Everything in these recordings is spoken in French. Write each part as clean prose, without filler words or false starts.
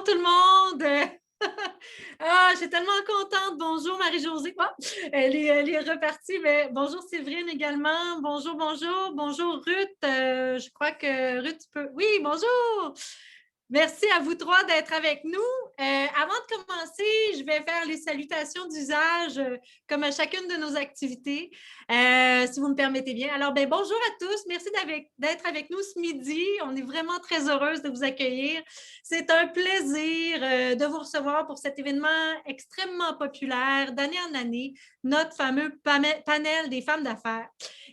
tout le monde! Ah, je suis tellement contente. Bonjour Marie-Josée. Ah, elle est repartie, mais bonjour Séverine également. Bonjour, bonjour. Bonjour Ruth. Je crois que Ruth peut. Oui, bonjour. Merci à vous trois d'être avec nous. Avant de commencer, je vais faire les salutations d'usage comme à chacune de nos activités, si vous me permettez bien. Alors, bonjour à tous. Merci d'être avec nous ce midi. On est vraiment très heureuse de vous accueillir. C'est un plaisir de vous recevoir pour cet événement extrêmement populaire d'année en année, notre fameux panel des femmes d'affaires.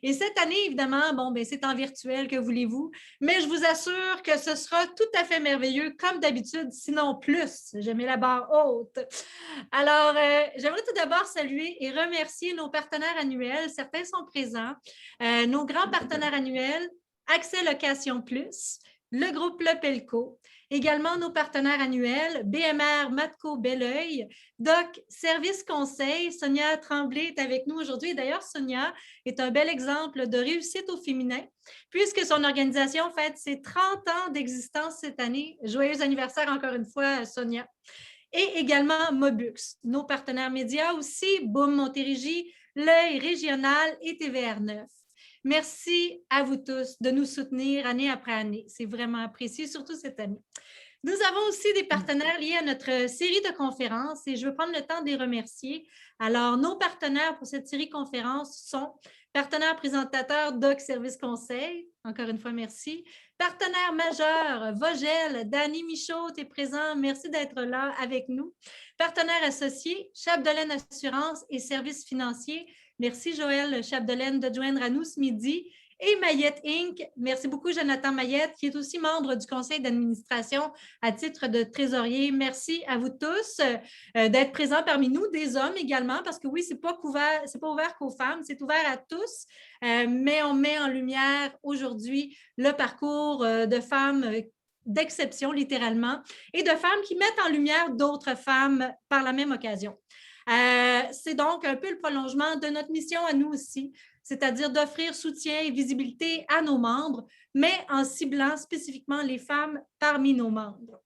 Et cette année, évidemment, c'est en virtuel, que voulez-vous, mais je vous assure que ce sera tout à fait merveilleux, comme d'habitude, sinon plus. J'ai mis la barre haute. Alors, j'aimerais tout d'abord saluer et remercier nos partenaires annuels. Certains sont présents. Nos grands partenaires annuels, Accès Location Plus, le groupe Le Pelco, également nos partenaires annuels, BMR Matco Belleuil, Doc Service Conseil. Sonia Tremblay est avec nous aujourd'hui. D'ailleurs, Sonia est un bel exemple de réussite au féminin, puisque son organisation fête ses 30 ans d'existence cette année. Joyeux anniversaire encore une fois, Sonia. Et également Mobux, nos partenaires médias aussi, Boom Montérégie, L'Œil Régional et TVR9. Merci à vous tous de nous soutenir année après année. C'est vraiment apprécié, surtout cette année. Nous avons aussi des partenaires liés à notre série de conférences et je veux prendre le temps de les remercier. Alors, nos partenaires pour cette série de conférences sont partenaire présentateur Doc Service Conseil. Encore une fois, merci. Partenaire majeur, Vogel, Danny Michaud, tu es présent. Merci d'être là avec nous. Partenaire associé, Chapdelaine Assurance et Services financiers. Merci, Joël Chapdelaine, de joindre à nous ce midi. Et Mayette Inc. Merci beaucoup, Jonathan Mayette, qui est aussi membre du conseil d'administration à titre de trésorier. Merci à vous tous d'être présents parmi nous, des hommes également, parce que oui, ce n'est pas ouvert qu'aux femmes, c'est ouvert à tous, mais on met en lumière aujourd'hui le parcours de femmes d'exception, littéralement, et de femmes qui mettent en lumière d'autres femmes par la même occasion. C'est donc un peu le prolongement de notre mission à nous aussi, c'est-à-dire d'offrir soutien et visibilité à nos membres, mais en ciblant spécifiquement les femmes parmi nos membres.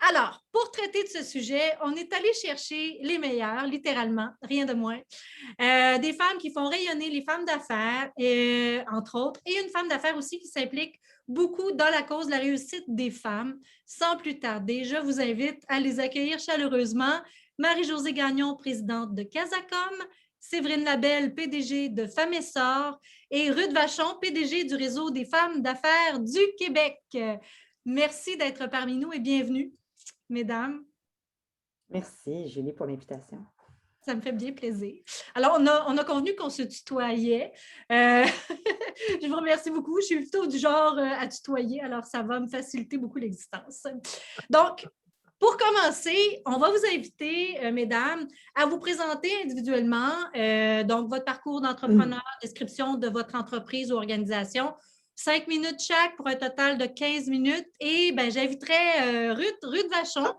Alors, pour traiter de ce sujet, on est allé chercher les meilleures, littéralement, rien de moins. Des femmes qui font rayonner les femmes d'affaires, entre autres, et une femme d'affaires aussi qui s'implique beaucoup dans la cause de la réussite des femmes. Sans plus tarder, je vous invite à les accueillir chaleureusement. Marie-Josée Gagnon, présidente de Casacom, Séverine Labelle, PDG de Femmes Essor, et Ruth Vachon, PDG du réseau des femmes d'affaires du Québec. Merci d'être parmi nous et bienvenue, mesdames. Merci, Julie, pour l'invitation. Ça me fait bien plaisir. Alors, on a convenu qu'on se tutoyait. Je vous remercie beaucoup. Je suis plutôt du genre à tutoyer, alors ça va me faciliter beaucoup l'existence. Donc, pour commencer, on va vous inviter, mesdames, à vous présenter individuellement, donc votre parcours d'entrepreneur, description de votre entreprise ou organisation, 5 minutes chaque pour un total de 15 minutes. Et j'inviterai Ruth Vachon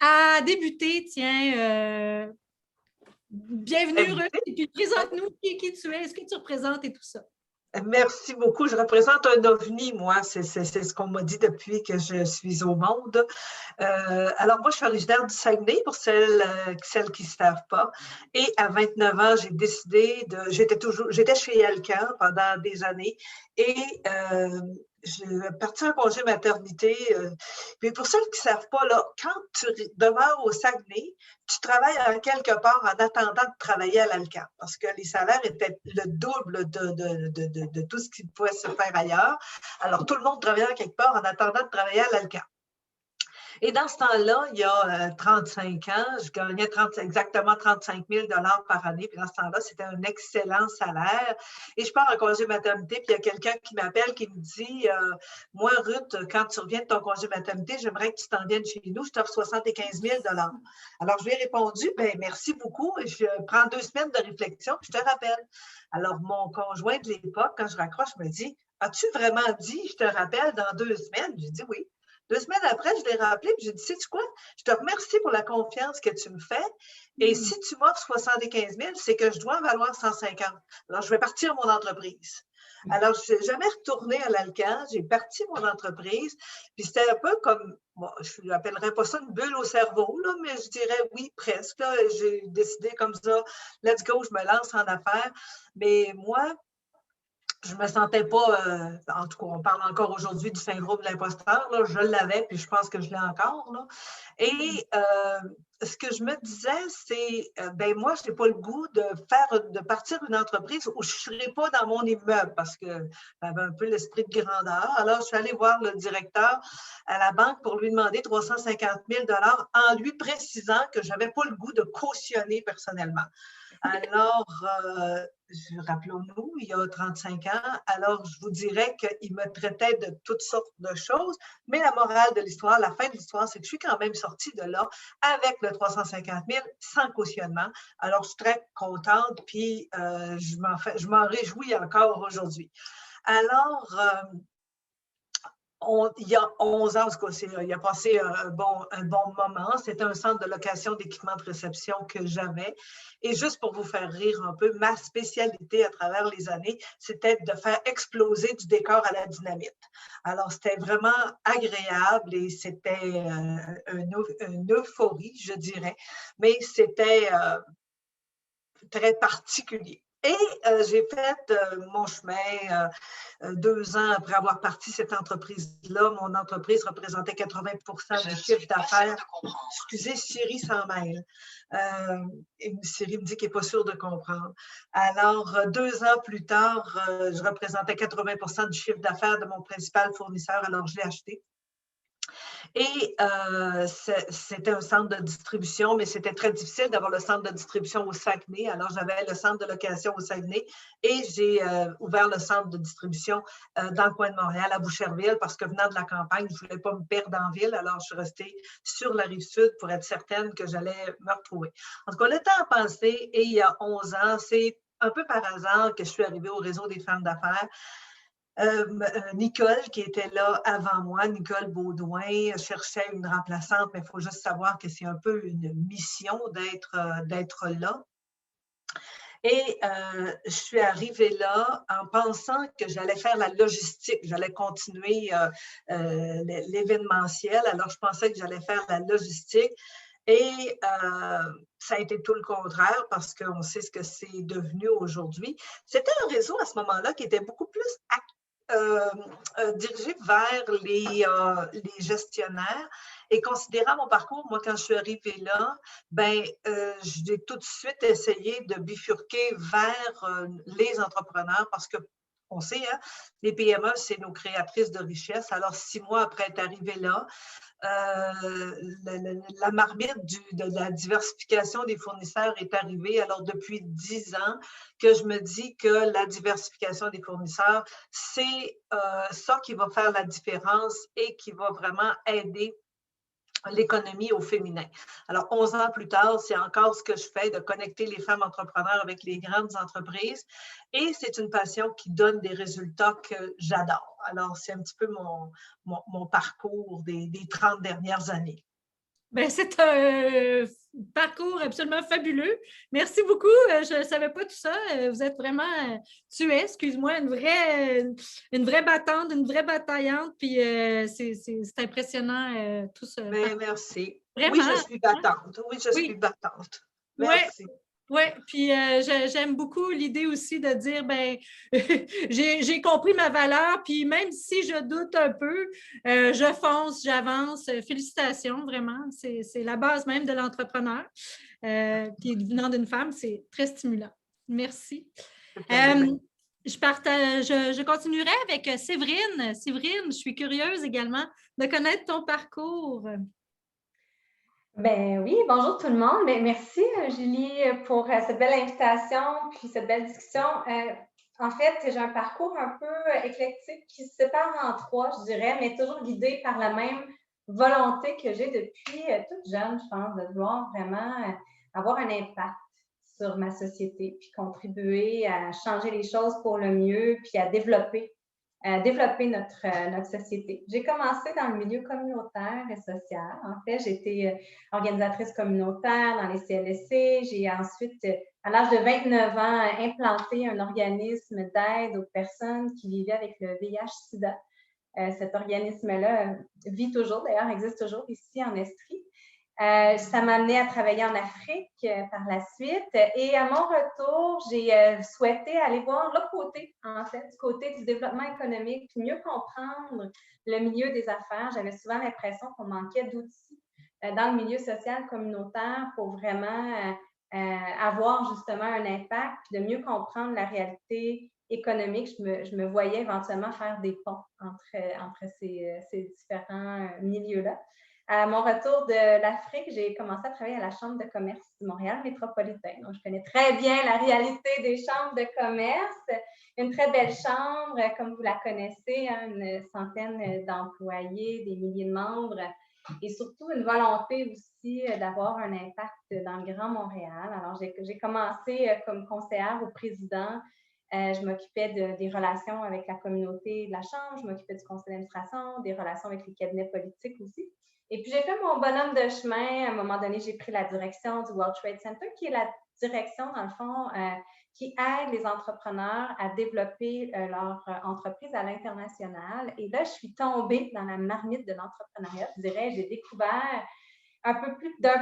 à débuter. Tiens, bienvenue Ruth, et puis présente-nous qui tu es, ce que tu représentes et tout ça. Merci beaucoup. Je représente un ovni, moi. C'est ce qu'on m'a dit depuis que je suis au monde. Alors, moi, je suis originaire du Saguenay, pour celles qui ne savent pas. Et à 29 ans, j'ai décidé j'étais chez Alcan pendant des années. Et j'ai parti en congé maternité. Mais pour ceux qui ne savent pas, là, quand tu demeures au Saguenay, tu travailles quelque part en attendant de travailler à l'Alcan, parce que les salaires étaient le double de tout ce qui pouvait se faire ailleurs. Alors, tout le monde travaillait quelque part en attendant de travailler à l'Alcan. Et dans ce temps-là, il y a 35 ans, je gagnais exactement 35 000 $ par année. Puis dans ce temps-là, c'était un excellent salaire. Et je pars en congé maternité, puis il y a quelqu'un qui m'appelle, qui me dit « Moi, Ruth, quand tu reviens de ton congé maternité, j'aimerais que tu t'en viennes chez nous, je t'offre 75 000 $. » Alors, je lui ai répondu « Bien, merci beaucoup. Et je prends 2 semaines de réflexion, puis je te rappelle. » Alors, mon conjoint de l'époque, quand je raccroche, me dit « As-tu vraiment dit, je te rappelle, dans 2 semaines? » J'ai dit « Oui. » 2 semaines après, je l'ai rappelé et j'ai dit, sais-tu quoi? Je te remercie pour la confiance que tu me fais. Et si tu m'offres 75 000, c'est que je dois en valoir 150. Alors, je vais partir mon entreprise. Alors, je ne suis jamais retournée à l'Alcan. J'ai parti mon entreprise. Puis c'était un peu comme, bon, je n'appellerais pas ça une bulle au cerveau, là, mais je dirais oui, presque. Là. J'ai décidé comme ça, let's go, je me lance en affaires. Mais moi, je me sentais pas, en tout cas, on parle encore aujourd'hui du syndrome de l'imposteur, là, je l'avais, puis je pense que je l'ai encore, là. Et ce que je me disais, c'est, ben moi, je n'ai pas le goût de partir une entreprise où je ne serais pas dans mon immeuble parce que j'avais un peu l'esprit de grandeur. Alors, je suis allée voir le directeur à la banque pour lui demander 350 000 en lui précisant que je n'avais pas le goût de cautionner personnellement. Alors, rappelons-nous, il y a 35 ans, alors je vous dirais qu'il me traitait de toutes sortes de choses, mais la morale de l'histoire, la fin de l'histoire, c'est que je suis quand même sortie de là avec le 350 000 sans cautionnement. Alors, je suis très contente, puis je m'en réjouis encore aujourd'hui. Alors, il y a 11 ans, en tout cas, il a passé un bon moment. C'était un centre de location d'équipements de réception que j'avais. Et juste pour vous faire rire un peu, ma spécialité à travers les années, c'était de faire exploser du décor à la dynamite. Alors, c'était vraiment agréable et c'était une euphorie, je dirais, mais c'était très particulier. Et j'ai fait mon chemin 2 ans après avoir parti cette entreprise-là. Mon entreprise représentait 80% du chiffre d'affaires. Excusez, Siri s'en mêle. Siri me dit qu'elle n'est pas sûre de comprendre. Alors, 2 ans plus tard, je représentais 80% du chiffre d'affaires de mon principal fournisseur, alors je l'ai acheté. Et c'était un centre de distribution, mais c'était très difficile d'avoir le centre de distribution au Saguenay. Alors, j'avais le centre de location au Saguenay et j'ai ouvert le centre de distribution dans le coin de Montréal, à Boucherville, parce que venant de la campagne, je ne voulais pas me perdre en ville. Alors, je suis restée sur la Rive-Sud pour être certaine que j'allais me retrouver. En tout cas, le temps a passé et il y a 11 ans, c'est un peu par hasard que je suis arrivée au réseau des femmes d'affaires. Nicole, qui était là avant moi, Nicole Baudouin, cherchait une remplaçante, mais il faut juste savoir que c'est un peu une mission d'être là. Et je suis arrivée là en pensant que j'allais faire la logistique, j'allais continuer l'événementiel. Alors, je pensais que j'allais faire la logistique. Et ça a été tout le contraire parce qu'on sait ce que c'est devenu aujourd'hui. C'était un réseau à ce moment-là qui était beaucoup plus dirigé vers les gestionnaires. Et considérant mon parcours, moi, quand je suis arrivée là, j'ai tout de suite essayé de bifurquer vers les entrepreneurs parce que on sait, hein, les PME, c'est nos créatrices de richesse. Alors, 6 mois après être arrivée là, la marmite de la diversification des fournisseurs est arrivée. Alors, depuis 10 ans que je me dis que la diversification des fournisseurs, c'est ça qui va faire la différence et qui va vraiment aider l'économie au féminin. Alors, 11 ans plus tard, c'est encore ce que je fais, de connecter les femmes entrepreneurs avec les grandes entreprises. Et c'est une passion qui donne des résultats que j'adore. Alors, c'est un petit peu mon parcours des 30 dernières années. Bien, c'est un parcours absolument fabuleux. Merci beaucoup. Je ne savais pas tout ça. Vous êtes vraiment, excuse-moi, une vraie battante, une vraie bataillante. Puis c'est impressionnant tout ça. Merci. Vraiment. Oui, je suis battante. Oui, je suis battante. Merci. Oui, puis j'aime beaucoup l'idée aussi de dire, ben j'ai compris ma valeur, puis même si je doute un peu, je fonce, j'avance. Félicitations, vraiment. C'est la base même de l'entrepreneur. Puis venant d'une femme, c'est très stimulant. Merci. Je continuerai avec Séverine. Séverine, je suis curieuse également de connaître ton parcours. Ben oui, bonjour tout le monde. Ben, merci Julie pour cette belle invitation puis cette belle discussion. En fait, j'ai un parcours un peu éclectique qui se sépare en 3, je dirais, mais toujours guidé par la même volonté que j'ai depuis toute jeune, je pense, de vouloir vraiment avoir un impact sur ma société puis contribuer à changer les choses pour le mieux puis à développer développer notre société. J'ai commencé dans le milieu communautaire et social. En fait, j'ai été organisatrice communautaire dans les CLSC. J'ai ensuite, à l'âge de 29 ans, implanté un organisme d'aide aux personnes qui vivaient avec le VIH-Sida. Cet organisme-là vit toujours, d'ailleurs, existe toujours ici en Estrie. Ça m'a amené à travailler en Afrique par la suite. Et à mon retour, j'ai souhaité aller voir l'autre côté, en fait, du côté du développement économique, puis mieux comprendre le milieu des affaires. J'avais souvent l'impression qu'on manquait d'outils dans le milieu social communautaire pour vraiment avoir justement un impact, de mieux comprendre la réalité économique. Je me voyais éventuellement faire des ponts entre ces différents milieux-là. À mon retour de l'Afrique, j'ai commencé à travailler à la Chambre de commerce du Montréal métropolitain. Donc, je connais très bien la réalité des chambres de commerce. Une très belle chambre, comme vous la connaissez, hein, une centaine d'employés, des milliers de membres et surtout une volonté aussi d'avoir un impact dans le Grand Montréal. Alors, j'ai commencé comme conseillère au président. Je m'occupais des relations avec la communauté de la Chambre, je m'occupais du conseil d'administration, des relations avec les cabinets politiques aussi. Et puis, j'ai fait mon bonhomme de chemin. À un moment donné, j'ai pris la direction du World Trade Center, qui est la direction, dans le fond, qui aide les entrepreneurs à développer leur entreprise à l'international. Et là, je suis tombée dans la marmite de l'entrepreneuriat. Je dirais, j'ai découvert d'un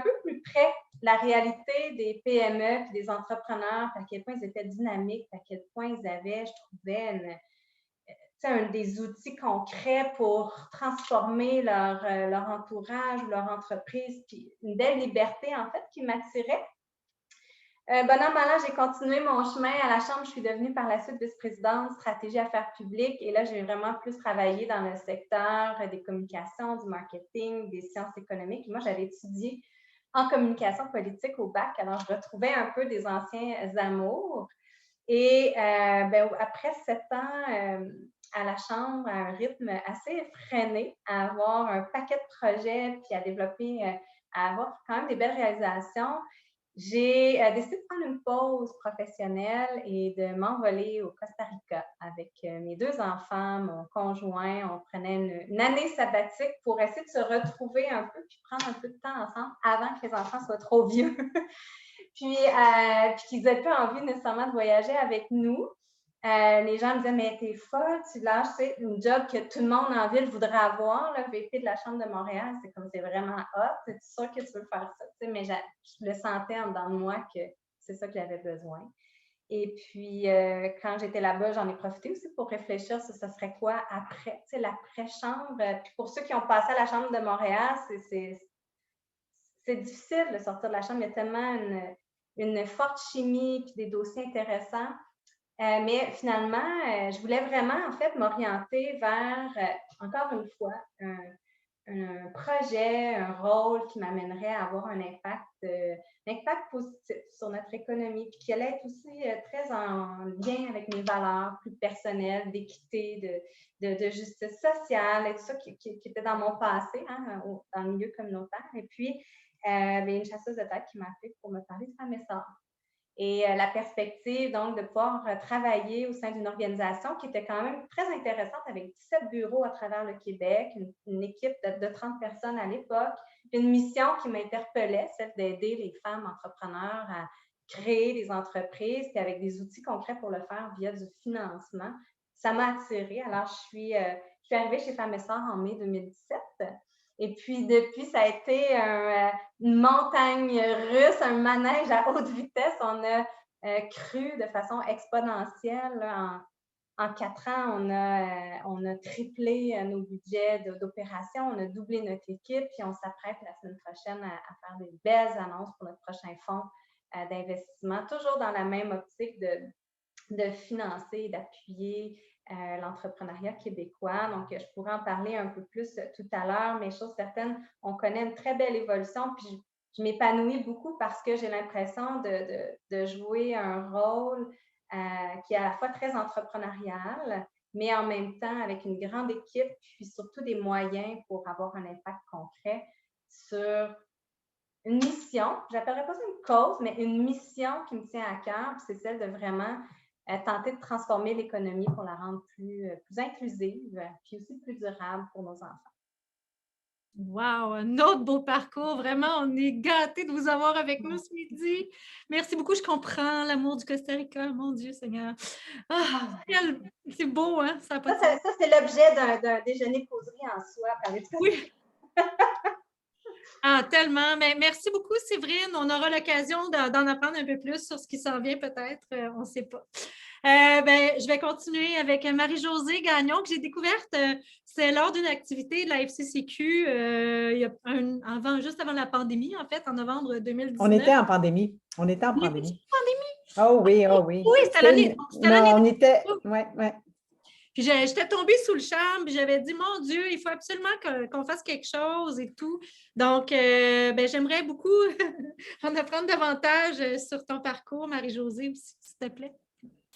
peu plus près la réalité des PME et des entrepreneurs, à quel point ils étaient dynamiques, à quel point ils avaient, je trouvais, des outils concrets pour transformer leur entourage ou leur entreprise, puis une belle liberté, en fait, qui m'attirait. Bon an, mal an, j'ai continué mon chemin à la Chambre. Je suis devenue par la suite vice-présidente stratégie affaires publiques. Et là, j'ai vraiment plus travaillé dans le secteur des communications, du marketing, des sciences économiques. Et moi, j'avais étudié en communication politique au bac. Alors, je retrouvais un peu des anciens amours. Et après 7 ans à la Chambre, à un rythme assez effréné, à avoir un paquet de projets, puis à développer, à avoir quand même des belles réalisations, j'ai décidé de prendre une pause professionnelle et de m'envoler au Costa Rica avec mes 2 enfants, mon conjoint. On prenait une année sabbatique pour essayer de se retrouver un peu puis prendre un peu de temps ensemble avant que les enfants soient trop vieux. puis qu'ils n'aient pas envie nécessairement de voyager avec nous. Les gens me disaient, mais t'es folle, tu lâches, une job que tout le monde en ville voudrait avoir, le VP de la Chambre de Montréal, c'est comme, c'est vraiment hot, c'est sûr que tu veux faire ça, mais je le sentais en dedans de moi que c'est ça que j'avais besoin. Et puis, quand j'étais là-bas, j'en ai profité aussi pour réfléchir sur ce serait quoi après, l'après-chambre. Puis pour ceux qui ont passé à la Chambre de Montréal, c'est difficile de sortir de la Chambre, il y a tellement une forte chimie puis des dossiers intéressants. Mais finalement, je voulais vraiment, en fait, m'orienter vers, encore une fois, un projet, un rôle qui m'amènerait à avoir un impact positif sur notre économie, puis qui allait être aussi très en lien avec mes valeurs plus personnelles, d'équité, de justice sociale, et tout ça qui était dans mon passé, hein, dans le milieu communautaire. Et puis, une chasseuse de tête qui m'a appelée pour me parler de Femmes et Sœurs. Et la perspective, donc, de pouvoir travailler au sein d'une organisation qui était quand même très intéressante avec 17 bureaux à travers le Québec, une équipe de 30 personnes à l'époque, une mission qui m'interpellait, celle d'aider les femmes entrepreneurs à créer des entreprises, puis avec des outils concrets pour le faire via du financement. Ça m'a attirée. Alors, je suis arrivée chez Femmes et Sœurs en mai 2017. Et puis, depuis, ça a été une montagne russe, un manège à haute vitesse. On a cru de façon exponentielle. Là, en 4 ans, on a triplé nos budgets d'opération, on a doublé notre équipe, puis on s'apprête la semaine prochaine à faire des belles annonces pour notre prochain fonds d'investissement, toujours dans la même optique de financer et d'appuyer l'entrepreneuriat québécois. Donc, je pourrais en parler un peu plus tout à l'heure, mais chose certaine, on connaît une très belle évolution, puis je m'épanouis beaucoup parce que j'ai l'impression de jouer un rôle qui est à la fois très entrepreneurial, mais en même temps avec une grande équipe, puis surtout des moyens pour avoir un impact concret sur une mission. Je n'appellerais pas ça une cause, mais une mission qui me tient à cœur, c'est celle de vraiment tenter de transformer l'économie pour la rendre plus inclusive, puis aussi plus durable pour nos enfants. Wow, un autre beau parcours. Vraiment, on est gâtés de vous avoir avec nous ce midi. Merci beaucoup. Je comprends l'amour du Costa Rica. Mon Dieu Seigneur. C'est beau, hein? Ça n'a pas de sens. Ça, c'est l'objet d'un déjeuner causerie en soi. Oui. Ah, tellement. Mais merci beaucoup, Séverine. On aura l'occasion d'en apprendre un peu plus sur ce qui s'en vient, peut-être. On ne sait pas. Je vais continuer avec Marie-Josée Gagnon, que j'ai découverte. C'est lors d'une activité de la FCCQ, juste avant la pandémie, en fait, en novembre 2019. On était en pandémie. On était en pandémie. Oh oui, oh oui. Oui, c'était l'année. On était. Oui, oui. Puis j'étais tombée sous le charme, puis j'avais dit, mon Dieu, il faut absolument qu'on fasse quelque chose et tout. Donc, j'aimerais beaucoup en apprendre davantage sur ton parcours, Marie-Josée, s'il te plaît.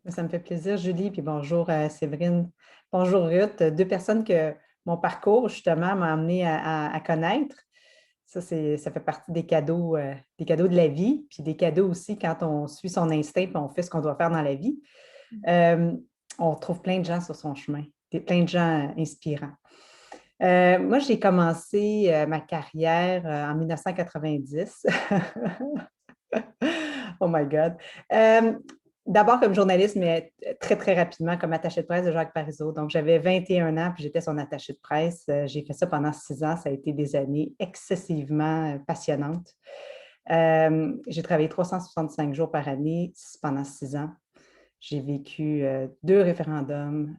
Ça me fait plaisir, Julie, puis bonjour Séverine. Bonjour Ruth, deux personnes que mon parcours, justement, m'a amené à connaître. Ça fait partie des cadeaux de la vie, puis des cadeaux aussi quand on suit son instinct et on fait ce qu'on doit faire dans la vie. On trouve plein de gens sur son chemin, plein de gens inspirants. Moi, j'ai commencé ma carrière en 1990. Oh my God! D'abord comme journaliste, mais très, très rapidement comme attachée de presse de Jacques Parizeau. Donc, j'avais 21 ans, puis j'étais son attachée de presse. J'ai fait ça pendant 6 ans. Ça a été des années excessivement passionnantes. J'ai travaillé 365 jours par année pendant 6 ans. J'ai vécu 2 référendums,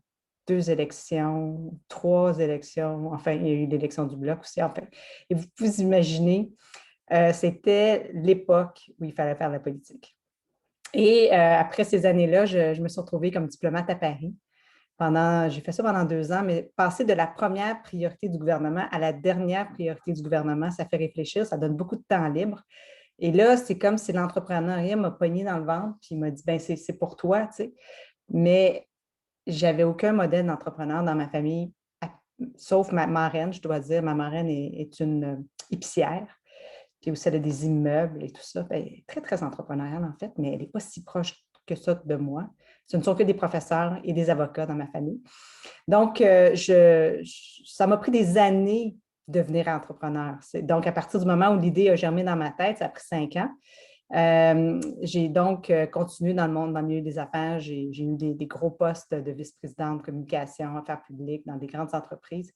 2 élections, 3 élections. Enfin, il y a eu l'élection du Bloc aussi. Enfin, et vous pouvez imaginer, c'était l'époque où il fallait faire la politique. Et après ces années-là, je me suis retrouvée comme diplomate à Paris. J'ai fait ça pendant 2 ans, mais passer de la première priorité du gouvernement à la dernière priorité du gouvernement, ça fait réfléchir, ça donne beaucoup de temps libre. Et là, c'est comme si l'entrepreneuriat m'a pogné dans le ventre puis il m'a dit, ben c'est pour toi, tu sais. Mais j'avais aucun modèle d'entrepreneur dans ma famille, sauf ma marraine, je dois dire. Ma marraine est une épicière. Puis aussi, elle a des immeubles et tout ça. Elle est très, très entrepreneuriale, en fait, mais elle n'est pas si proche que ça de moi. Ce ne sont que des professeurs et des avocats dans ma famille. Donc, ça m'a pris des années de devenir entrepreneur. Donc, à partir du moment où l'idée a germé dans ma tête, ça a pris 5 ans. J'ai donc continué dans le milieu des affaires. J'ai eu des gros postes de vice-présidente de communication, affaires publiques dans des grandes entreprises.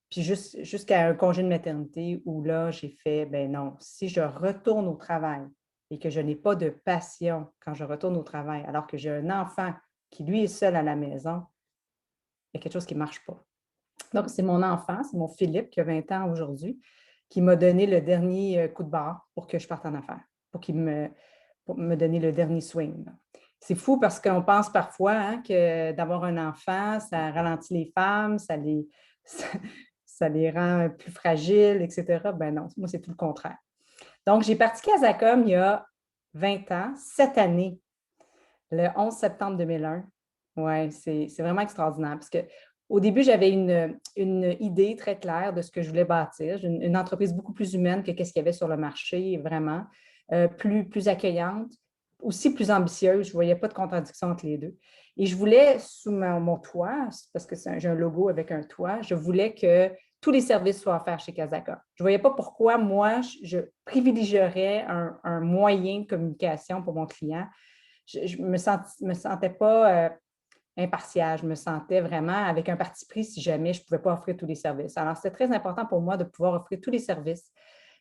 Puis jusqu'à un congé de maternité où là, j'ai fait, ben non, si je retourne au travail et que je n'ai pas de passion quand je retourne au travail, alors que j'ai un enfant qui, lui, est seul à la maison, il y a quelque chose qui ne marche pas. Donc, c'est mon enfant, c'est mon Philippe, qui a 20 ans aujourd'hui, qui m'a donné le dernier coup de barre pour que je parte en affaires, pour me donner le dernier swing. C'est fou parce qu'on pense parfois que d'avoir un enfant, ça ralentit les femmes, ça les rend plus fragiles, etc. Ben non, moi, c'est tout le contraire. Donc, j'ai parti Casacom il y a 20 ans, cette année, le 11 septembre 2001. Oui, c'est vraiment extraordinaire parce qu'au début, j'avais une idée très claire de ce que je voulais bâtir, une entreprise beaucoup plus humaine que ce qu'il y avait sur le marché, vraiment, plus accueillante, aussi plus ambitieuse. Je ne voyais pas de contradiction entre les deux. Et je voulais, sous mon toit, parce que j'ai un logo avec un toit, je voulais que tous les services soient offerts chez Casacom. Je ne voyais pas pourquoi, moi, je privilégierais un moyen de communication pour mon client. Je ne me sentais pas impartiale. Je me sentais vraiment avec un parti pris si jamais je ne pouvais pas offrir tous les services. Alors, c'était très important pour moi de pouvoir offrir tous les services.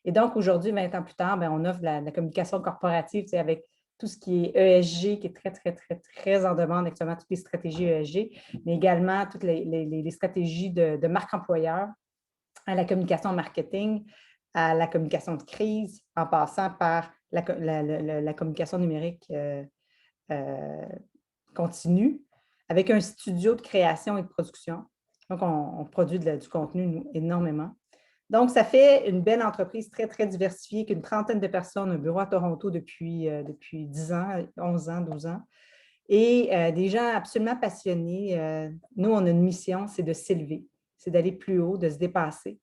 Et donc, aujourd'hui, 20 ans plus tard, on offre la communication corporative avec tout ce qui est ESG, qui est très, très, très, très en demande actuellement, toutes les stratégies ESG, mais également toutes les stratégies de marque employeur, à la communication marketing, à la communication de crise, en passant par la communication numérique continue, avec un studio de création et de production. Donc, on produit du contenu nous, énormément. Donc, ça fait une belle entreprise très, très diversifiée, avec une trentaine de personnes, un bureau à Toronto depuis 10 ans, 11 ans, 12 ans, et des gens absolument passionnés. Nous, on a une mission, c'est de s'élever, c'est d'aller plus haut, de se dépasser.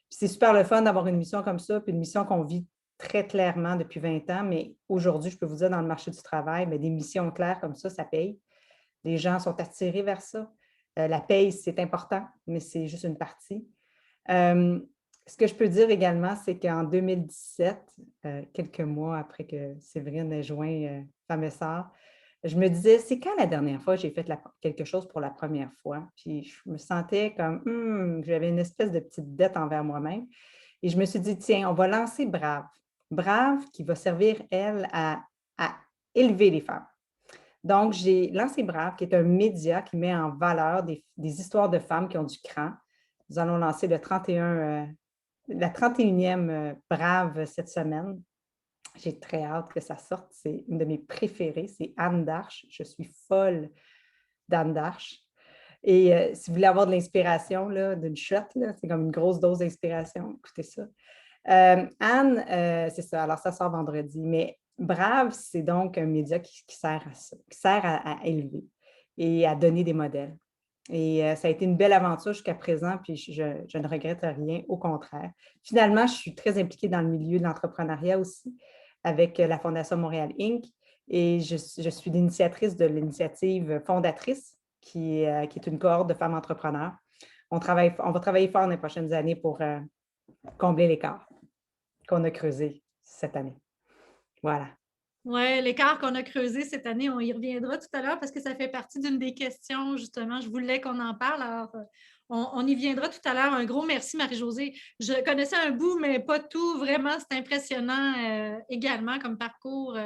Puis c'est super le fun d'avoir une mission comme ça, puis une mission qu'on vit très clairement depuis 20 ans, mais aujourd'hui, je peux vous dire, dans le marché du travail, des missions claires comme ça paye. Les gens sont attirés vers ça. La paye, c'est important, mais c'est juste une partie. Ce que je peux dire également, c'est qu'en 2017, quelques mois après que Séverine ait joint Femmes et Sœurs, je me disais, c'est quand la dernière fois j'ai fait quelque chose pour la première fois? Puis je me sentais comme, j'avais une espèce de petite dette envers moi-même. Et je me suis dit, tiens, on va lancer Brave. Brave qui va servir, elle, à élever les femmes. Donc, j'ai lancé Brave, qui est un média qui met en valeur des histoires de femmes qui ont du cran. Nous allons lancer la 31e Brave cette semaine. J'ai très hâte que ça sorte. C'est une de mes préférées. C'est Anne d'Arche. Je suis folle d'Anne d'Arche. Et si vous voulez avoir de l'inspiration, d'une shot, c'est comme une grosse dose d'inspiration. Écoutez ça. Anne, c'est ça. Alors, ça sort vendredi. Mais Brave, c'est donc un média qui sert à ça, qui sert à élever et à donner des modèles. Et ça a été une belle aventure jusqu'à présent, puis je ne regrette rien, au contraire. Finalement, je suis très impliquée dans le milieu de l'entrepreneuriat aussi, avec la Fondation Montréal Inc. Et je suis l'initiatrice de l'initiative fondatrice, qui est une cohorte de femmes entrepreneurs. On va travailler fort dans les prochaines années pour combler l'écart qu'on a creusé cette année. Voilà. Oui, l'écart qu'on a creusé cette année, on y reviendra tout à l'heure parce que ça fait partie d'une des questions, justement. Je voulais qu'on en parle. Alors, on y viendra tout à l'heure. Un gros merci, Marie-Josée. Je connaissais un bout, mais pas tout. Vraiment, c'est impressionnant également comme parcours.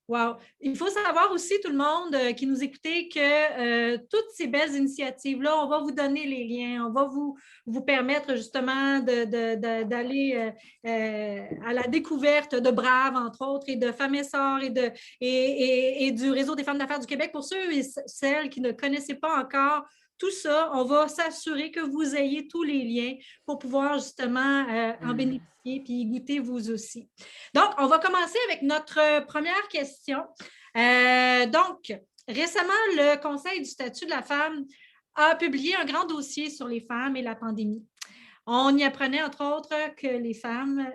Wow! Il faut savoir aussi, tout le monde qui nous écoutez, que toutes ces belles initiatives-là, on va vous donner les liens, on va vous permettre justement d'aller à la découverte de Brave, entre autres, et de Femmes et Sœurs et du Réseau des femmes d'affaires du Québec. Pour ceux et celles qui ne connaissaient pas encore tout ça, on va s'assurer que vous ayez tous les liens pour pouvoir justement en bénéficier et y goûter vous aussi. Donc, on va commencer avec notre première question. Donc, récemment, le Conseil du statut de la femme a publié un grand dossier sur les femmes et la pandémie. On y apprenait, entre autres, que les femmes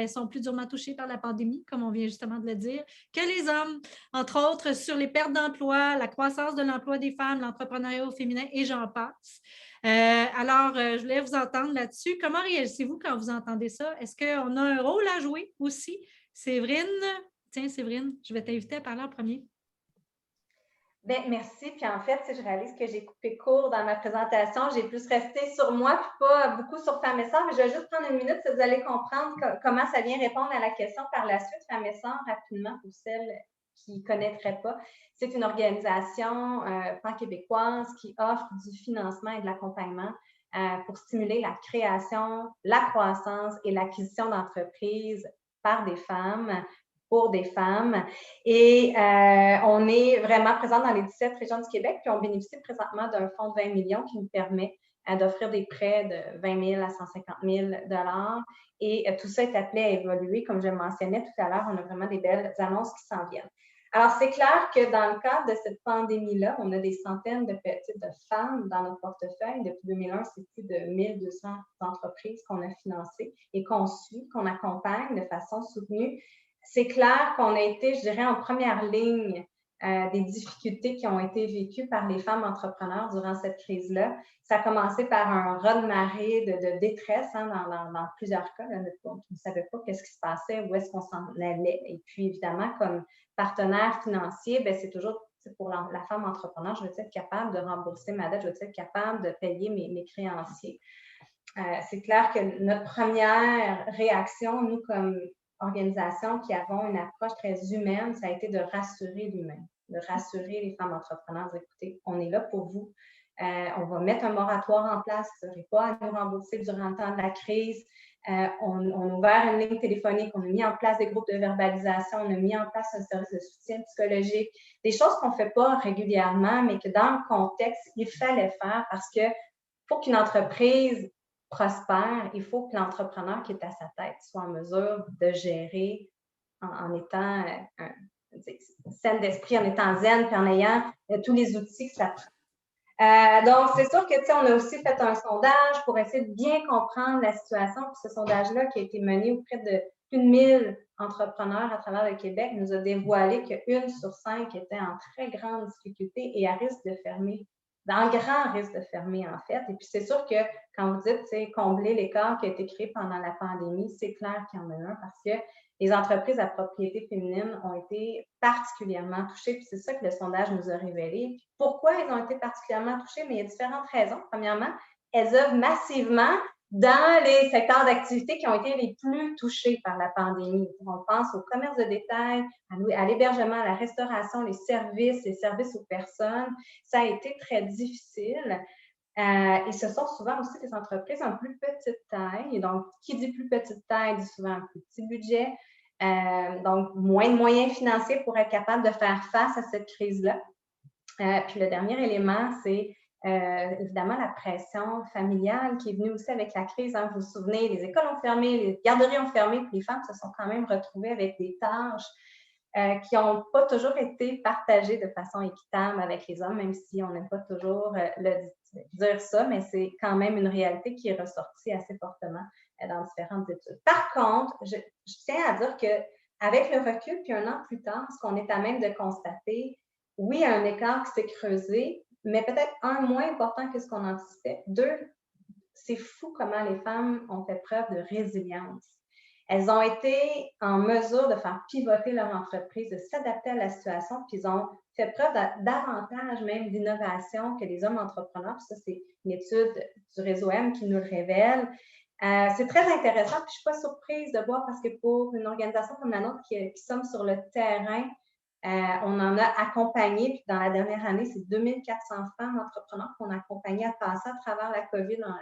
sont plus durement touchées par la pandémie, comme on vient justement de le dire, que les hommes, entre autres, sur les pertes d'emploi, la croissance de l'emploi des femmes, l'entrepreneuriat féminin et j'en passe. Alors, je voulais vous entendre là-dessus. Comment réagissez-vous quand vous entendez ça? Est-ce qu'on a un rôle à jouer aussi? Séverine, tiens, Séverine, je vais t'inviter à parler en premier. Bien, merci. Puis en fait, je réalise que j'ai coupé court dans ma présentation. J'ai plus resté sur moi, puis pas beaucoup sur Femmes et Sœurs. Mais je vais juste prendre une minute, si vous allez comprendre comment ça vient répondre à la question par la suite. Femmes et Sœurs, rapidement, pour celles qui ne connaîtraient pas. C'est une organisation pan-québécoise qui offre du financement et de l'accompagnement pour stimuler la création, la croissance et l'acquisition d'entreprises par des femmes, pour des femmes. Et on est vraiment présent dans les 17 régions du Québec, puis on bénéficie présentement d'un fonds de 20 millions qui nous permet d'offrir des prêts de 20 000 à 150 000 $. Et tout ça est appelé à évoluer. Comme je le mentionnais tout à l'heure, on a vraiment des belles annonces qui s'en viennent. Alors, c'est clair que dans le cadre de cette pandémie-là, on a des centaines de femmes dans notre portefeuille. Depuis 2001, c'est plus de 1200 entreprises qu'on a financées et qu'on suit, qu'on accompagne de façon soutenue. C'est clair qu'on a été, je dirais, en première ligne des difficultés qui ont été vécues par les femmes entrepreneurs durant cette crise-là. Ça a commencé par un raz-de-marée de détresse dans plusieurs cas. On ne savait pas qu'est-ce qui se passait, où est-ce qu'on s'en allait. Et puis, évidemment, comme partenaire financier, c'est toujours pour la femme entrepreneur, je veux être capable de rembourser ma dette, je veux être capable de payer mes créanciers. C'est clair que notre première réaction, nous, comme organisation qui avons une approche très humaine, ça a été de rassurer l'humain, de rassurer les femmes entrepreneurs, de dire, écoutez, on est là pour vous. On va mettre un moratoire en place, vous n'aurez pas à nous rembourser durant le temps de la crise. On a ouvert une ligne téléphonique, on a mis en place des groupes de verbalisation, on a mis en place un service de soutien psychologique, des choses qu'on ne fait pas régulièrement, mais que dans le contexte, il fallait faire parce que pour qu'une entreprise prospère, il faut que l'entrepreneur qui est à sa tête soit en mesure de gérer en étant saine d'esprit, en étant zen, puis en ayant tous les outils que ça prend. Donc, c'est sûr que on a aussi fait un sondage pour essayer de bien comprendre la situation. Puis ce sondage-là qui a été mené auprès de plus de 1000 entrepreneurs à travers le Québec, nous a dévoilé qu'une sur 5 était en très grande difficulté et à risque de fermer, dans grand risque de fermer, en fait. Et puis, c'est sûr que quand vous dites, combler l'écart qui a été créé pendant la pandémie, c'est clair qu'il y en a un parce que les entreprises à propriété féminine ont été particulièrement touchées. Puis c'est ça que le sondage nous a révélé. Puis pourquoi elles ont été particulièrement touchées? Mais il y a différentes raisons. Premièrement, elles œuvrent massivement dans les secteurs d'activité qui ont été les plus touchés par la pandémie. On pense au commerce de détail, à l'hébergement, à la restauration, les services aux personnes. Ça a été très difficile. Et ce sont souvent aussi des entreprises en plus petite taille. Donc, qui dit plus petite taille dit souvent un plus petit budget. Donc, moins de moyens financiers pour être capable de faire face à cette crise-là. Puis le dernier élément, c'est évidemment la pression familiale qui est venue aussi avec la crise. Hein. Vous vous souvenez, les écoles ont fermé, les garderies ont fermé, puis les femmes se sont quand même retrouvées avec des tâches qui n'ont pas toujours été partagées de façon équitable avec les hommes, même si on n'aime pas toujours dire ça, mais c'est quand même une réalité qui est ressortie assez fortement dans différentes études. Par contre, je tiens à dire qu'avec le recul, puis un an plus tard, ce qu'on est à même de constater, oui, il y a un écart qui s'est creusé, mais peut-être un, moins important que ce qu'on anticipait. Deux, c'est fou comment les femmes ont fait preuve de résilience. Elles ont été en mesure de faire pivoter leur entreprise, de s'adapter à la situation, puis ils ont fait preuve davantage même d'innovation que les hommes entrepreneurs. Puis ça, c'est une étude du réseau M qui nous le révèle. C'est très intéressant, puis je ne suis pas surprise de voir parce que pour une organisation comme la nôtre qui sommes sur le terrain, on en a accompagné, puis dans la dernière année, c'est 2400 femmes entrepreneurs qu'on a accompagnées à passer à travers la COVID, à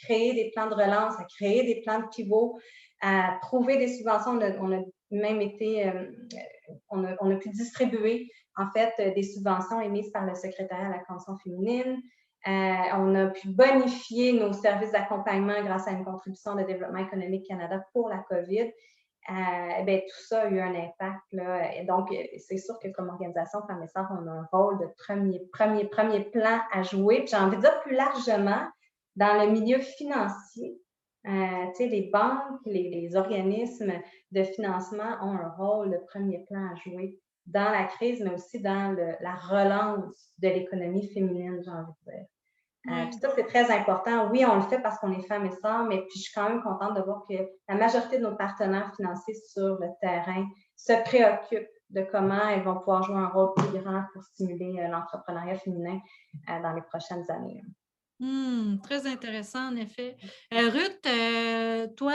créer des plans de relance, à créer des plans de pivot, à trouver des subventions. On a même été, on a pu distribuer en fait des subventions émises par le secrétariat à la condition féminine. On a pu bonifier nos services d'accompagnement grâce à une contribution de Développement économique Canada pour la COVID. Tout ça a eu un impact. Là. Et donc, c'est sûr que comme organisation Femmes et Sœurs, on a un rôle de premier plan à jouer. Puis j'ai envie de dire plus largement, dans le milieu financier, les banques, les organismes de financement ont un rôle de premier plan à jouer dans la crise, mais aussi dans la relance de l'économie féminine, j'ai envie de dire. Puis ça, c'est très important. Oui, on le fait parce qu'on est femmes et sœurs, mais puis je suis quand même contente de voir que la majorité de nos partenaires financiers sur le terrain se préoccupent de comment elles vont pouvoir jouer un rôle plus grand pour stimuler l'entrepreneuriat féminin dans les prochaines années. Très intéressant, en effet. Ruth, toi,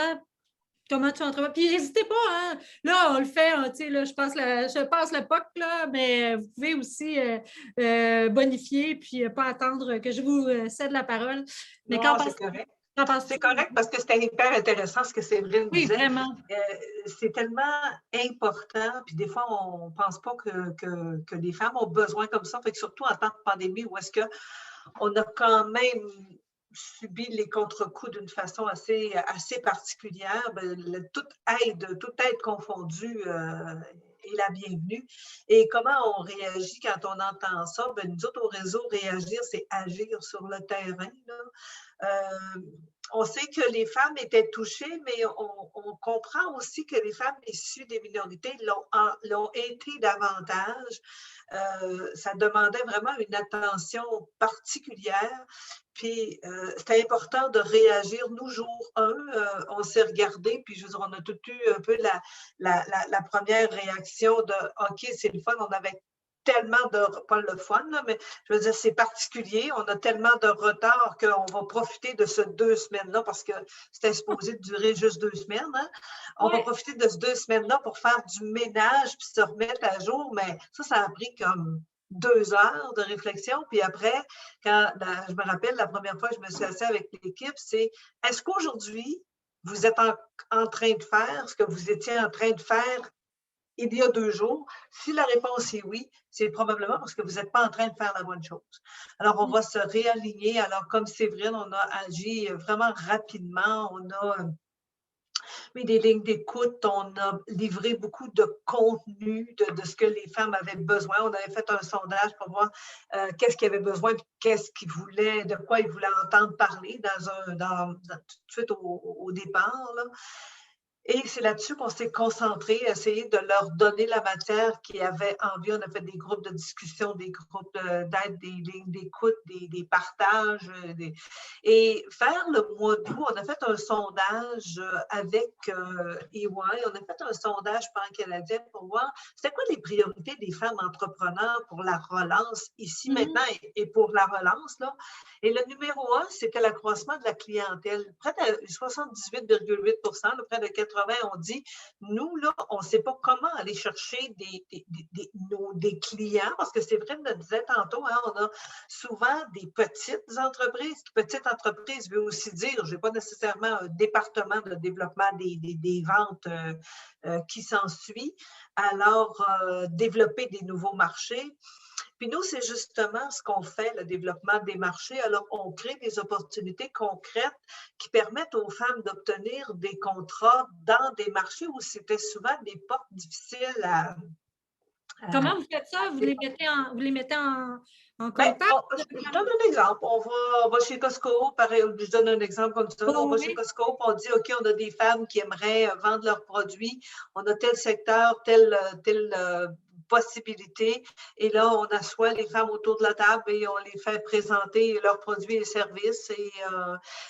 comment tu entreprends? Puis n'hésitez pas, hein? Là, on le fait, hein, là, je passe le POC, là, mais vous pouvez aussi bonifier puis pas attendre que je vous cède la parole. Mais non, c'est correct. C'est correct parce que c'était hyper intéressant ce que Séverine disait. Oui, vraiment. C'est tellement important, puis des fois, on ne pense pas que les femmes ont besoin comme ça, fait que surtout en temps de pandémie où est-ce qu'on a quand même subi les contre-coups d'une façon assez particulière, toute aide confondue est la bienvenue. Et comment on réagit quand on entend ça? Nous autres, au réseau, réagir, c'est agir sur le terrain. On sait que les femmes étaient touchées, mais on comprend aussi que les femmes issues des minorités l'ont été davantage. Ça demandait vraiment une attention particulière. Puis, c'était important de réagir. Nous, jour 1, on s'est regardé, puis je veux dire, on a tout eu un peu la première réaction de « OK, c'est le fun ». On avait tellement pas le fun, là, mais je veux dire, c'est particulier. On a tellement de retard qu'on va profiter de ces 2 semaines-là parce que c'était supposé durer juste 2 semaines. Hein? On va profiter de ces 2 semaines-là pour faire du ménage puis se remettre à jour, mais ça a pris comme 2 heures de réflexion. Puis après, je me rappelle, la première fois que je me suis assise avec l'équipe, c'est est-ce qu'aujourd'hui, vous êtes en train de faire ce que vous étiez en train de faire il y a 2 jours? Si la réponse est oui, c'est probablement parce que vous n'êtes pas en train de faire la bonne chose. Alors, on va se réaligner. Alors, comme Séverine, on a agi vraiment rapidement. On a mis des lignes d'écoute. On a livré beaucoup de contenu de ce que les femmes avaient besoin. On avait fait un sondage pour voir qu'est-ce qu'ils avaient besoin, qu'est-ce qu'ils voulaient, de quoi ils voulaient entendre parler tout de suite au départ, là. Et c'est là-dessus qu'on s'est concentré, essayer de leur donner la matière qu'ils avaient envie. On a fait des groupes de discussion, des groupes d'aide, des lignes d'écoute, des partages. Et vers le mois d'août, on a fait un sondage avec EY. On a fait un sondage pan-canadien pour voir c'était quoi les priorités des femmes entrepreneurs pour la relance ici, maintenant, et pour la relance, là. Et le numéro 1, c'était l'accroissement de la clientèle. Près de 78,8 %, près de 80, on dit, nous, là, on ne sait pas comment aller chercher des clients, parce que c'est vrai, on le disait tantôt, hein, on a souvent des petites entreprises. Petite entreprise veut aussi dire, je n'ai pas nécessairement un département de développement des ventes qui s'ensuit. Alors, développer des nouveaux marchés. Puis nous, c'est justement ce qu'on fait, le développement des marchés. Alors, on crée des opportunités concrètes qui permettent aux femmes d'obtenir des contrats dans des marchés où c'était souvent des portes difficiles à... Comment vous faites ça? Vous les mettez en Ben, contact? je donne un exemple. On va chez Costco, pareil, je donne un exemple comme ça. On va chez Costco, puis on dit, OK, on a des femmes qui aimeraient vendre leurs produits. On a tel secteur, telle possibilité. Et là, on assoit les femmes autour de la table et on les fait présenter leurs produits et services. Et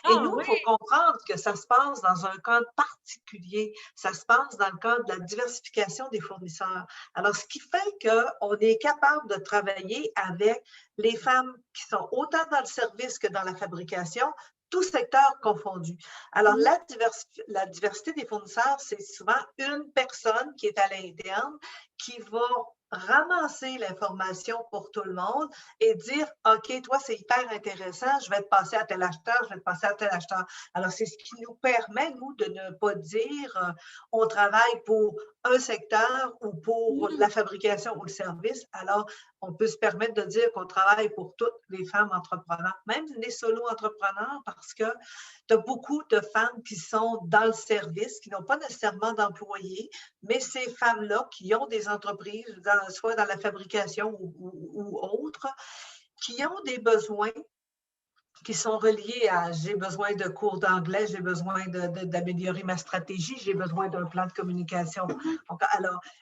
nous, il faut comprendre que ça se passe dans un cadre particulier. Ça se passe dans le cadre de la diversification des fournisseurs. Alors, ce qui fait qu'on est capable de travailler avec les femmes qui sont autant dans le service que dans la fabrication, tout secteur confondu. Alors, la diversité des fournisseurs, c'est souvent une personne qui est à l'interne qui va ramasser l'information pour tout le monde et dire, OK, toi, c'est hyper intéressant, je vais te passer à tel acheteur, je vais te passer à tel acheteur. Alors, c'est ce qui nous permet, nous, de ne pas dire on travaille pour un secteur ou pour la fabrication ou le service. Alors, on peut se permettre de dire qu'on travaille pour toutes les femmes entrepreneurs, même les solo-entrepreneurs, parce que tu as beaucoup de femmes qui sont dans le service, qui n'ont pas nécessairement d'employés, mais ces femmes-là qui ont des entreprises, soit dans la fabrication ou autres, qui ont des besoins qui sont reliés à j'ai besoin de cours d'anglais, j'ai besoin d'améliorer ma stratégie, j'ai besoin d'un plan de communication. Donc,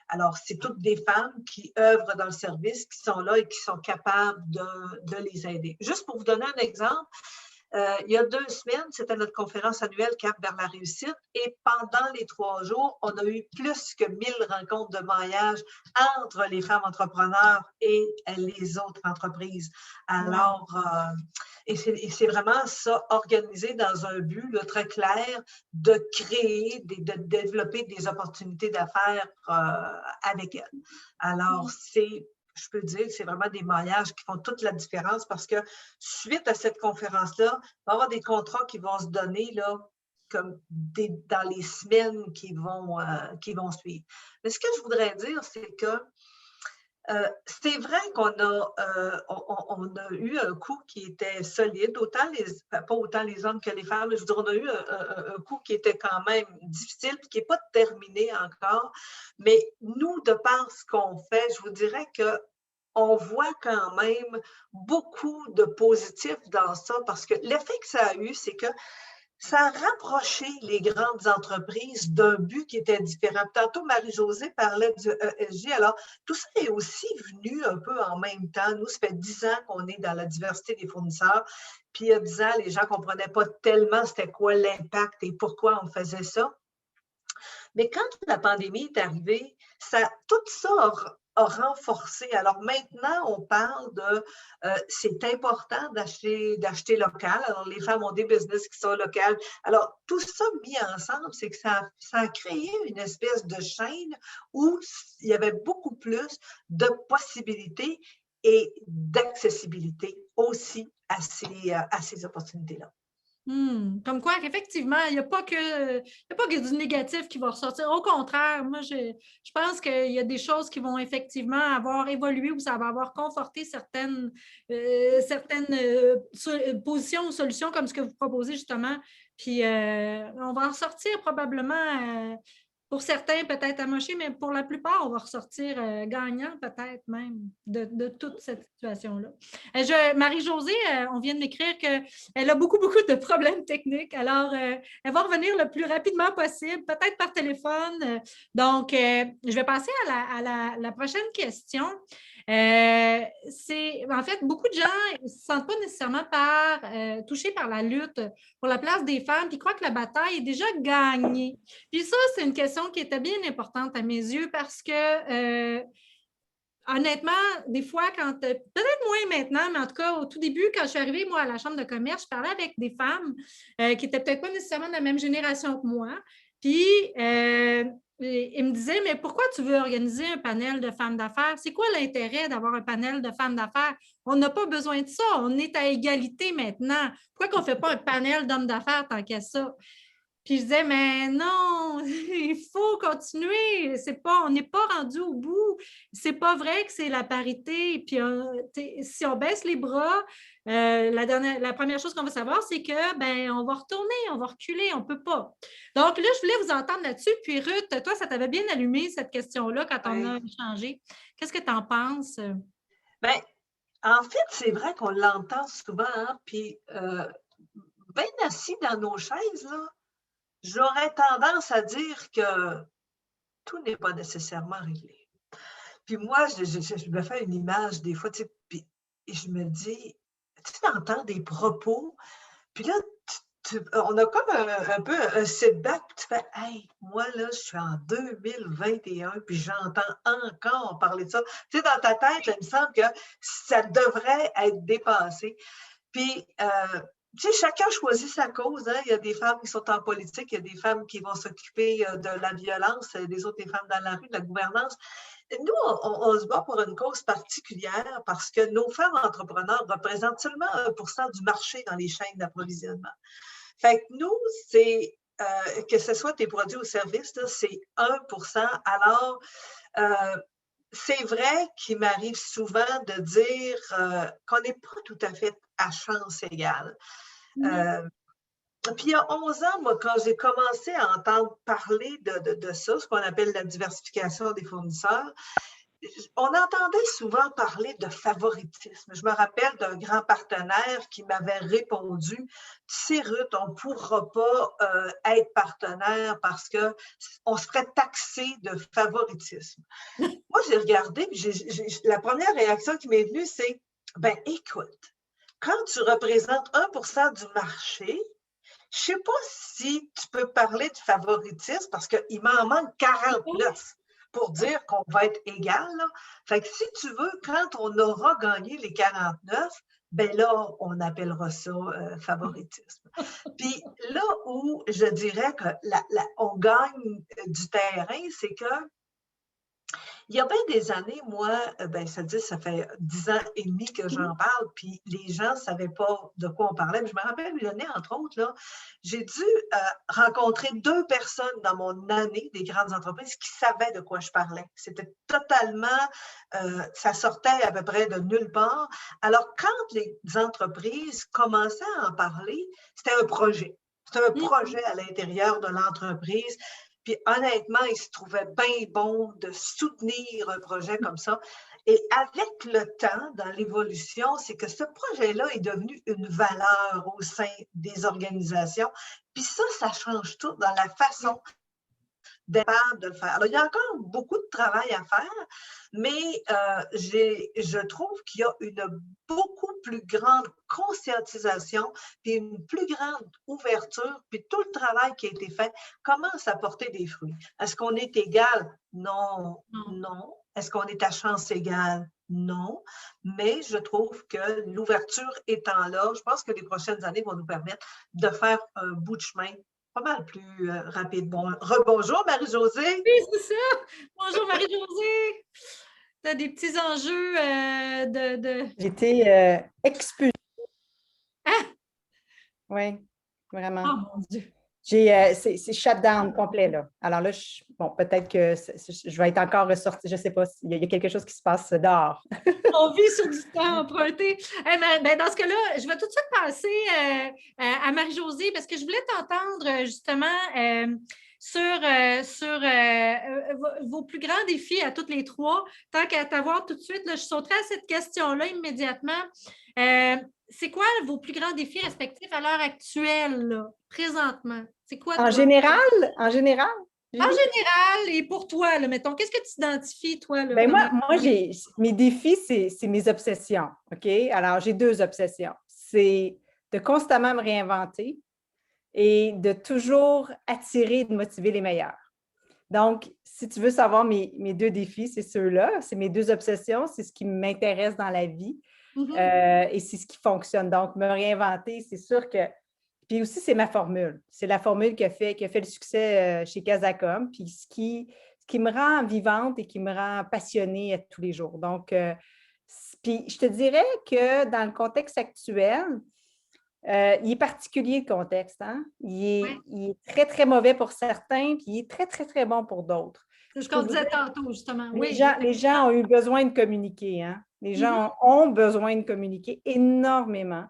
alors, c'est toutes des femmes qui œuvrent dans le service, qui sont là et qui sont capables de les aider. Juste pour vous donner un exemple, il y a 2 semaines, c'était notre conférence annuelle Cap vers la réussite et pendant les 3 jours, on a eu plus que 1000 rencontres de maillage entre les femmes entrepreneurs et les autres entreprises. Alors, et c'est vraiment ça, organisé dans un but là, très clair de créer, de développer des opportunités d'affaires avec elles. Alors, je peux dire que c'est vraiment des maillages qui font toute la différence parce que suite à cette conférence-là, il va y avoir des contrats qui vont se donner là, comme dans les semaines qui vont suivre. Mais ce que je voudrais dire, c'est que c'est vrai qu'on a eu un coup qui était solide, pas autant les hommes que les femmes, mais je veux dire, on a eu un coup qui était quand même difficile, qui n'est pas terminé encore. Mais nous, de par ce qu'on fait, je vous dirais qu'on voit quand même beaucoup de positifs dans ça, parce que l'effet que ça a eu, c'est que ça a rapproché les grandes entreprises d'un but qui était différent. Tantôt, Marie-Josée parlait du ESG. Alors, tout ça est aussi venu un peu en même temps. Nous, ça fait 10 ans qu'on est dans la diversité des fournisseurs. Puis, il y a 10 ans, les gens ne comprenaient pas tellement c'était quoi l'impact et pourquoi on faisait ça. Mais quand la pandémie est arrivée, tout ça a renforcé. Alors maintenant, on parle de c'est important d'acheter local. Alors, les femmes ont des business qui sont locales. Alors, tout ça mis ensemble, c'est que ça a créé une espèce de chaîne où il y avait beaucoup plus de possibilités et d'accessibilité aussi à ces opportunités-là. Comme quoi, effectivement, il n'y a pas que du négatif qui va ressortir. Au contraire, moi, je pense qu'il y a des choses qui vont effectivement avoir évolué ou ça va avoir conforté certaines positions ou solutions comme ce que vous proposez justement. Puis, on va en sortir probablement pour certains, peut-être amoché, mais pour la plupart, on va ressortir gagnant, peut-être même, de toute cette situation-là. Marie-Josée, on vient de m'écrire qu'elle a beaucoup, beaucoup de problèmes techniques. Alors, elle va revenir le plus rapidement possible, peut-être par téléphone. Donc, je vais passer à la prochaine question. En fait, beaucoup de gens ne se sentent pas nécessairement touchés par la lutte pour la place des femmes, puis croient que la bataille est déjà gagnée. Puis ça, c'est une question qui était bien importante à mes yeux parce que honnêtement, des fois, peut-être moins maintenant, mais en tout cas, au tout début, quand je suis arrivée, moi, à la Chambre de commerce, je parlais avec des femmes qui n'étaient peut-être pas nécessairement de la même génération que moi. Puis, ils me disaient, mais pourquoi tu veux organiser un panel de femmes d'affaires? C'est quoi l'intérêt d'avoir un panel de femmes d'affaires? On n'a pas besoin de ça. On est à égalité maintenant. Pourquoi qu'on ne fait pas un panel d'hommes d'affaires tant qu'à ça? Puis je disais, mais non, il faut continuer. On n'est pas rendu au bout. C'est pas vrai que c'est la parité. Puis si on baisse les bras, la première chose qu'on va savoir, c'est que on va retourner, on va reculer, on ne peut pas. Donc là, je voulais vous entendre là-dessus. Puis Ruth, toi, ça t'avait bien allumé cette question-là quand on a échangé. Qu'est-ce que tu en penses? Bien, en fait, c'est vrai qu'on l'entend souvent, hein, puis bien assis dans nos chaises, là, j'aurais tendance à dire que tout n'est pas nécessairement réglé. Puis moi, je me fais une image des fois, tu sais, puis je me dis, tu entends des propos, puis là, on a comme un peu un setback, puis tu fais, hey, moi, là, je suis en 2021, puis j'entends encore parler de ça. Tu sais, dans ta tête, là, il me semble que ça devrait être dépassé. Puis, tu sais, chacun choisit sa cause. Hein? Il y a des femmes qui sont en politique, il y a des femmes qui vont s'occuper de la violence, des autres, des femmes dans la rue, de la gouvernance. Nous, on se bat pour une cause particulière parce que nos femmes entrepreneurs représentent seulement 1% du marché dans les chaînes d'approvisionnement. Fait que nous, c'est, que ce soit tes produits ou services, c'est 1%. Alors, c'est vrai qu'il m'arrive souvent de dire qu'on n'est pas tout à fait à chance égale. Puis il y a 11 ans, moi, quand j'ai commencé à entendre parler de ça, ce qu'on appelle la diversification des fournisseurs, on entendait souvent parler de favoritisme. Je me rappelle d'un grand partenaire qui m'avait répondu, tu sais, Ruth, on ne pourra pas être partenaire parce qu'on se ferait taxer de favoritisme. Moi, j'ai regardé, la première réaction qui m'est venue, c'est, ben écoute, quand tu représentes 1% du marché, je ne sais pas si tu peux parler de favoritisme parce qu'il m'en manque 49 pour dire qu'on va être égal. Là. Fait que si tu veux, quand on aura gagné les 49, ben là, on appellera ça favoritisme. Puis là où je dirais qu'on gagne du terrain, c'est que il y a bien des années, moi, ça fait 10 ans et demi que j'en parle, puis les gens ne savaient pas de quoi on parlait. Mais je me rappelle une année, entre autres, là, j'ai dû rencontrer 2 personnes dans mon année des grandes entreprises qui savaient de quoi je parlais. C'était totalement, ça sortait à peu près de nulle part. Alors, quand les entreprises commençaient à en parler, c'était un projet. C'était un projet à l'intérieur de l'entreprise. Puis honnêtement, il se trouvait bien bon de soutenir un projet comme ça. Et avec le temps, dans l'évolution, c'est que ce projet-là est devenu une valeur au sein des organisations. Puis ça change tout dans la façon d'être capable de le faire. Alors, il y a encore beaucoup de travail à faire, mais je trouve qu'il y a une beaucoup plus grande conscientisation, puis une plus grande ouverture, puis tout le travail qui a été fait commence à porter des fruits. Est-ce qu'on est égal? Non, non. Est-ce qu'on est à chance égale? Non. Mais je trouve que l'ouverture étant là, je pense que les prochaines années vont nous permettre de faire un bout de chemin pas mal plus rapide. Rebonjour, Marie-Josée. Oui, c'est ça. Bonjour, Marie-Josée. Tu as des petits enjeux de... J'ai été expulsée. Ah! Oui, vraiment. Oh mon Dieu. C'est shutdown complet, là. Alors là, peut-être que je vais être encore ressortie. Je ne sais pas s'il y a quelque chose qui se passe dehors. On vit sur du temps emprunté. Dans ce cas-là, je vais tout de suite passer à Marie-Josée parce que je voulais t'entendre justement vos plus grands défis à toutes les trois. Tant qu'à t'avoir tout de suite, là, je sauterai à cette question-là immédiatement. C'est quoi vos plus grands défis respectifs à l'heure actuelle, là, présentement? C'est quoi, En toi? général, Julie? En général, et pour toi, là, mettons, qu'est-ce que tu identifies, toi? Là, Ben comme... moi mes défis, c'est mes obsessions. OK? Alors, j'ai 2 obsessions. C'est de constamment me réinventer et de toujours attirer et de motiver les meilleurs. Donc, si tu veux savoir mes 2 défis, c'est ceux-là. C'est mes 2 obsessions. C'est ce qui m'intéresse dans la vie et c'est ce qui fonctionne. Donc, me réinventer, c'est sûr que... Puis aussi, c'est ma formule. C'est la formule qui a fait le succès chez Casacom, puis ce qui me rend vivante et qui me rend passionnée à tous les jours. Donc, puis je te dirais que dans le contexte actuel, il est particulier le contexte. Hein? Il est très, très mauvais pour certains, puis il est très, très, très bon pour d'autres. C'est ce qu'on disait tantôt, justement. Les gens ont eu besoin de communiquer. Hein? Les gens ont besoin de communiquer énormément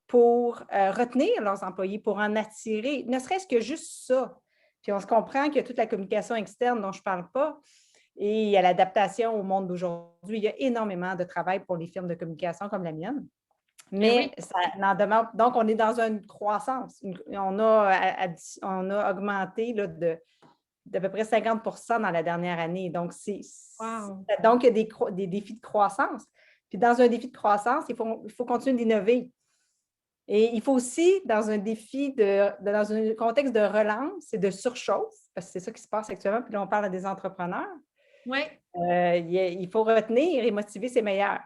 pour retenir leurs employés, pour en attirer, ne serait-ce que juste ça. Puis on se comprend qu'il y a toute la communication externe dont je ne parle pas et il y a l'adaptation au monde d'aujourd'hui. Il y a énormément de travail pour les firmes de communication comme la mienne. Mais ça n'en demande. Donc, on est dans une croissance. On a augmenté là, d'à peu près 50 dans la dernière année. Donc, donc il y a des défis de croissance. Puis dans un défi de croissance, il faut continuer d'innover. Et il faut aussi, dans un défi, dans un contexte de relance et de surchauffe, parce que c'est ça qui se passe actuellement, puis là, on parle à des entrepreneurs, il faut retenir et motiver ses meilleurs.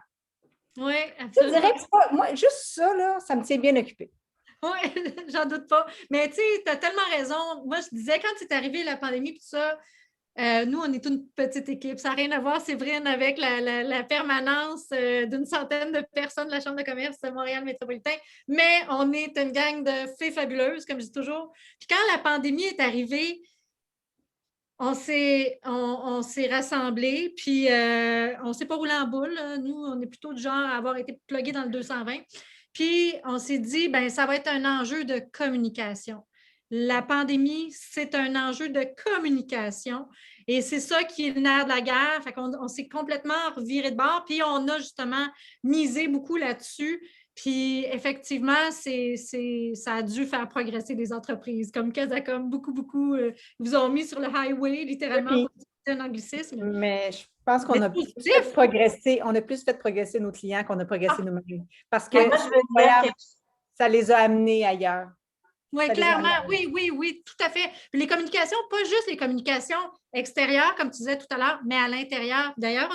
Oui, absolument. Je dirais que moi, juste ça, là, ça me tient bien occupée. Oui, j'en doute pas. Mais tu sais, tu as tellement raison. Moi, je disais, quand c'est arrivé la pandémie, tout ça, nous, on est une petite équipe. Ça n'a rien à voir, Séverine, avec la permanence d'une centaine de personnes de la Chambre de commerce de Montréal métropolitain. Mais on est une gang de fées fabuleuses, comme je dis toujours. Puis quand la pandémie est arrivée, on s'est rassemblés, puis on ne s'est pas roulé en boule. Nous, on est plutôt du genre à avoir été plugués dans le 220. Puis on s'est dit, ben ça va être un enjeu de communication. La pandémie, c'est un enjeu de communication et c'est ça qui est le nerf de la guerre. Fait qu'on s'est complètement reviré de bord, puis on a justement misé beaucoup là-dessus. Puis effectivement, ça a dû faire progresser les entreprises. Comme Casacom, beaucoup, vous ont mis sur le highway, littéralement, pour utiliser un anglicisme. Mais je pense qu'on a plus fait progresser nos clients qu'on a progressé nous-mêmes. Parce que ça les a amenés ailleurs. Oui, clairement. Oui, tout à fait. Puis les communications, pas juste les communications extérieures, comme tu disais tout à l'heure, mais à l'intérieur. D'ailleurs,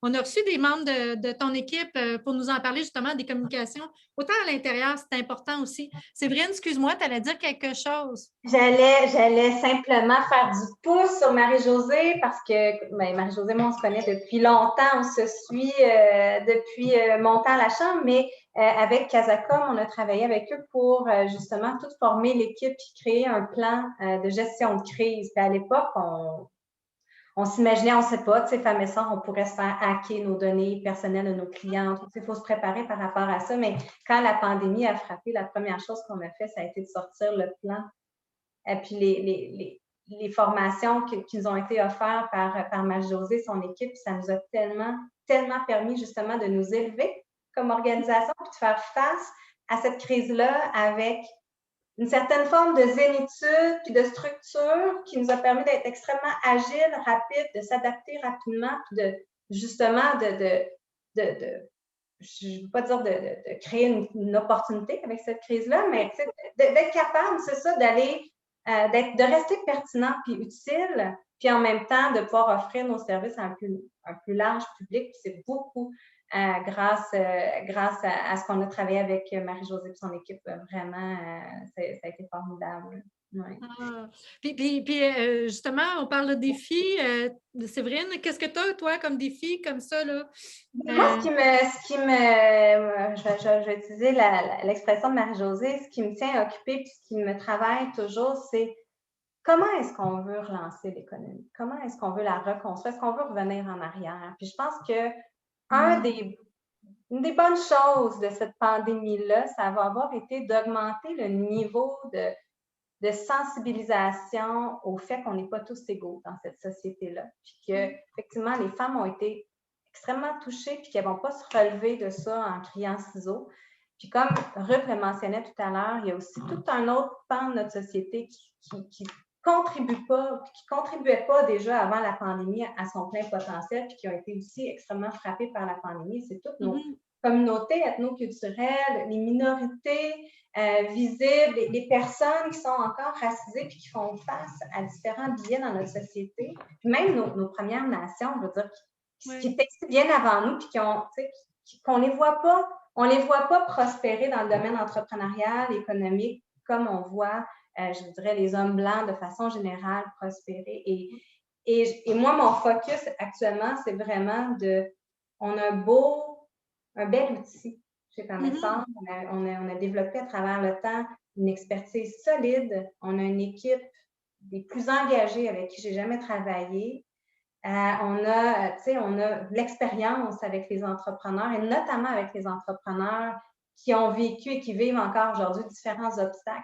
on a reçu des membres de ton équipe pour nous en parler justement des communications. Autant à l'intérieur, c'est important aussi. Séverine, excuse-moi, tu allais dire quelque chose. J'allais simplement faire du pouce sur Marie-Josée parce que Marie-Josée, moi, on se connaît depuis longtemps. On se suit depuis mon temps à la Chambre, mais avec Casacom, on a travaillé avec eux pour justement tout former l'équipe et créer un plan de gestion de crise. Puis à l'époque, on s'imaginait, on ne sait pas, tu sais, femme et sœur, on pourrait se faire hacker nos données personnelles de nos clients. Il faut se préparer par rapport à ça. Mais quand la pandémie a frappé, la première chose qu'on a fait, ça a été de sortir le plan. Et puis les formations qui nous ont été offertes par Marie-Josée, son équipe, ça nous a tellement permis justement de nous élever comme organisation et de faire face à cette crise-là avec une certaine forme de zénitude puis de structure qui nous a permis d'être extrêmement agile, rapide, de s'adapter rapidement, puis de justement je ne veux pas dire de créer une opportunité avec cette crise-là, mais d'être capable, c'est ça, de rester pertinent puis utile, puis en même temps de pouvoir offrir nos services à un plus large public. Puis c'est beaucoup grâce à ce qu'on a travaillé avec Marie-Josée et son équipe. Vraiment, ça a été formidable. Ouais. Puis justement, on parle de défis. Séverine, qu'est-ce que tu as, toi, comme défi, comme ça, là? Moi, je vais utiliser l'expression de Marie-Josée, ce qui me tient occupée puis ce qui me travaille toujours, c'est comment est-ce qu'on veut relancer l'économie? Comment est-ce qu'on veut la reconstruire? Est-ce qu'on veut revenir en arrière? Puis je pense que une des bonnes choses de cette pandémie-là, ça va avoir été d'augmenter le niveau de sensibilisation au fait qu'on n'est pas tous égaux dans cette société-là. Puis qu'effectivement, les femmes ont été extrêmement touchées puis qu'elles ne vont pas se relever de ça en criant ciseaux. Puis comme Ruth le mentionnait tout à l'heure, il y a aussi tout un autre pan de notre société qui contribuait pas déjà avant la pandémie à son plein potentiel, puis qui ont été aussi extrêmement frappés par la pandémie. C'est toutes nos communautés ethnoculturelles, les minorités visibles, les personnes qui sont encore racisées puis qui font face à différents biais dans notre société. Puis même nos Premières Nations, je veux dire, qui étaient bien avant nous, puis qu'on les voit pas, on les voit pas prospérer dans le domaine entrepreneurial, économique, comme on voit, je dirais, les hommes blancs de façon générale prospérer. Et moi, mon focus actuellement, c'est vraiment on a un bel outil chez Femmes et Sœurs. On a développé à travers le temps une expertise solide. On a une équipe des plus engagées avec qui j'ai jamais travaillé. On a l'expérience avec les entrepreneurs et notamment avec les entrepreneurs qui ont vécu et qui vivent encore aujourd'hui différents obstacles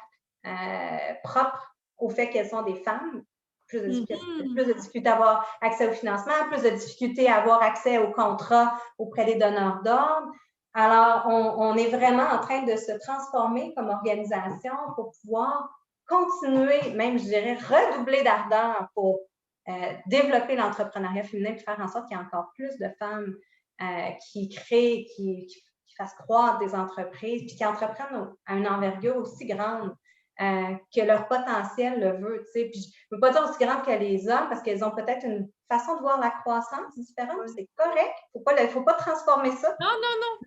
propres au fait qu'elles sont des femmes. Plus de difficultés à avoir accès au financement, plus de difficultés à avoir accès aux contrats auprès des donneurs d'ordre. Alors, on est vraiment en train de se transformer comme organisation pour pouvoir continuer, même je dirais, redoubler d'ardeur pour développer l'entrepreneuriat féminin et faire en sorte qu'il y ait encore plus de femmes qui créent, qui fassent croître des entreprises puis qui entreprennent à une envergure aussi grande que leur potentiel le veut. Puis je ne veux pas dire aussi grande que les hommes parce qu'ils ont peut-être une façon de voir la croissance différente. C'est correct. Il ne faut pas transformer ça. Non.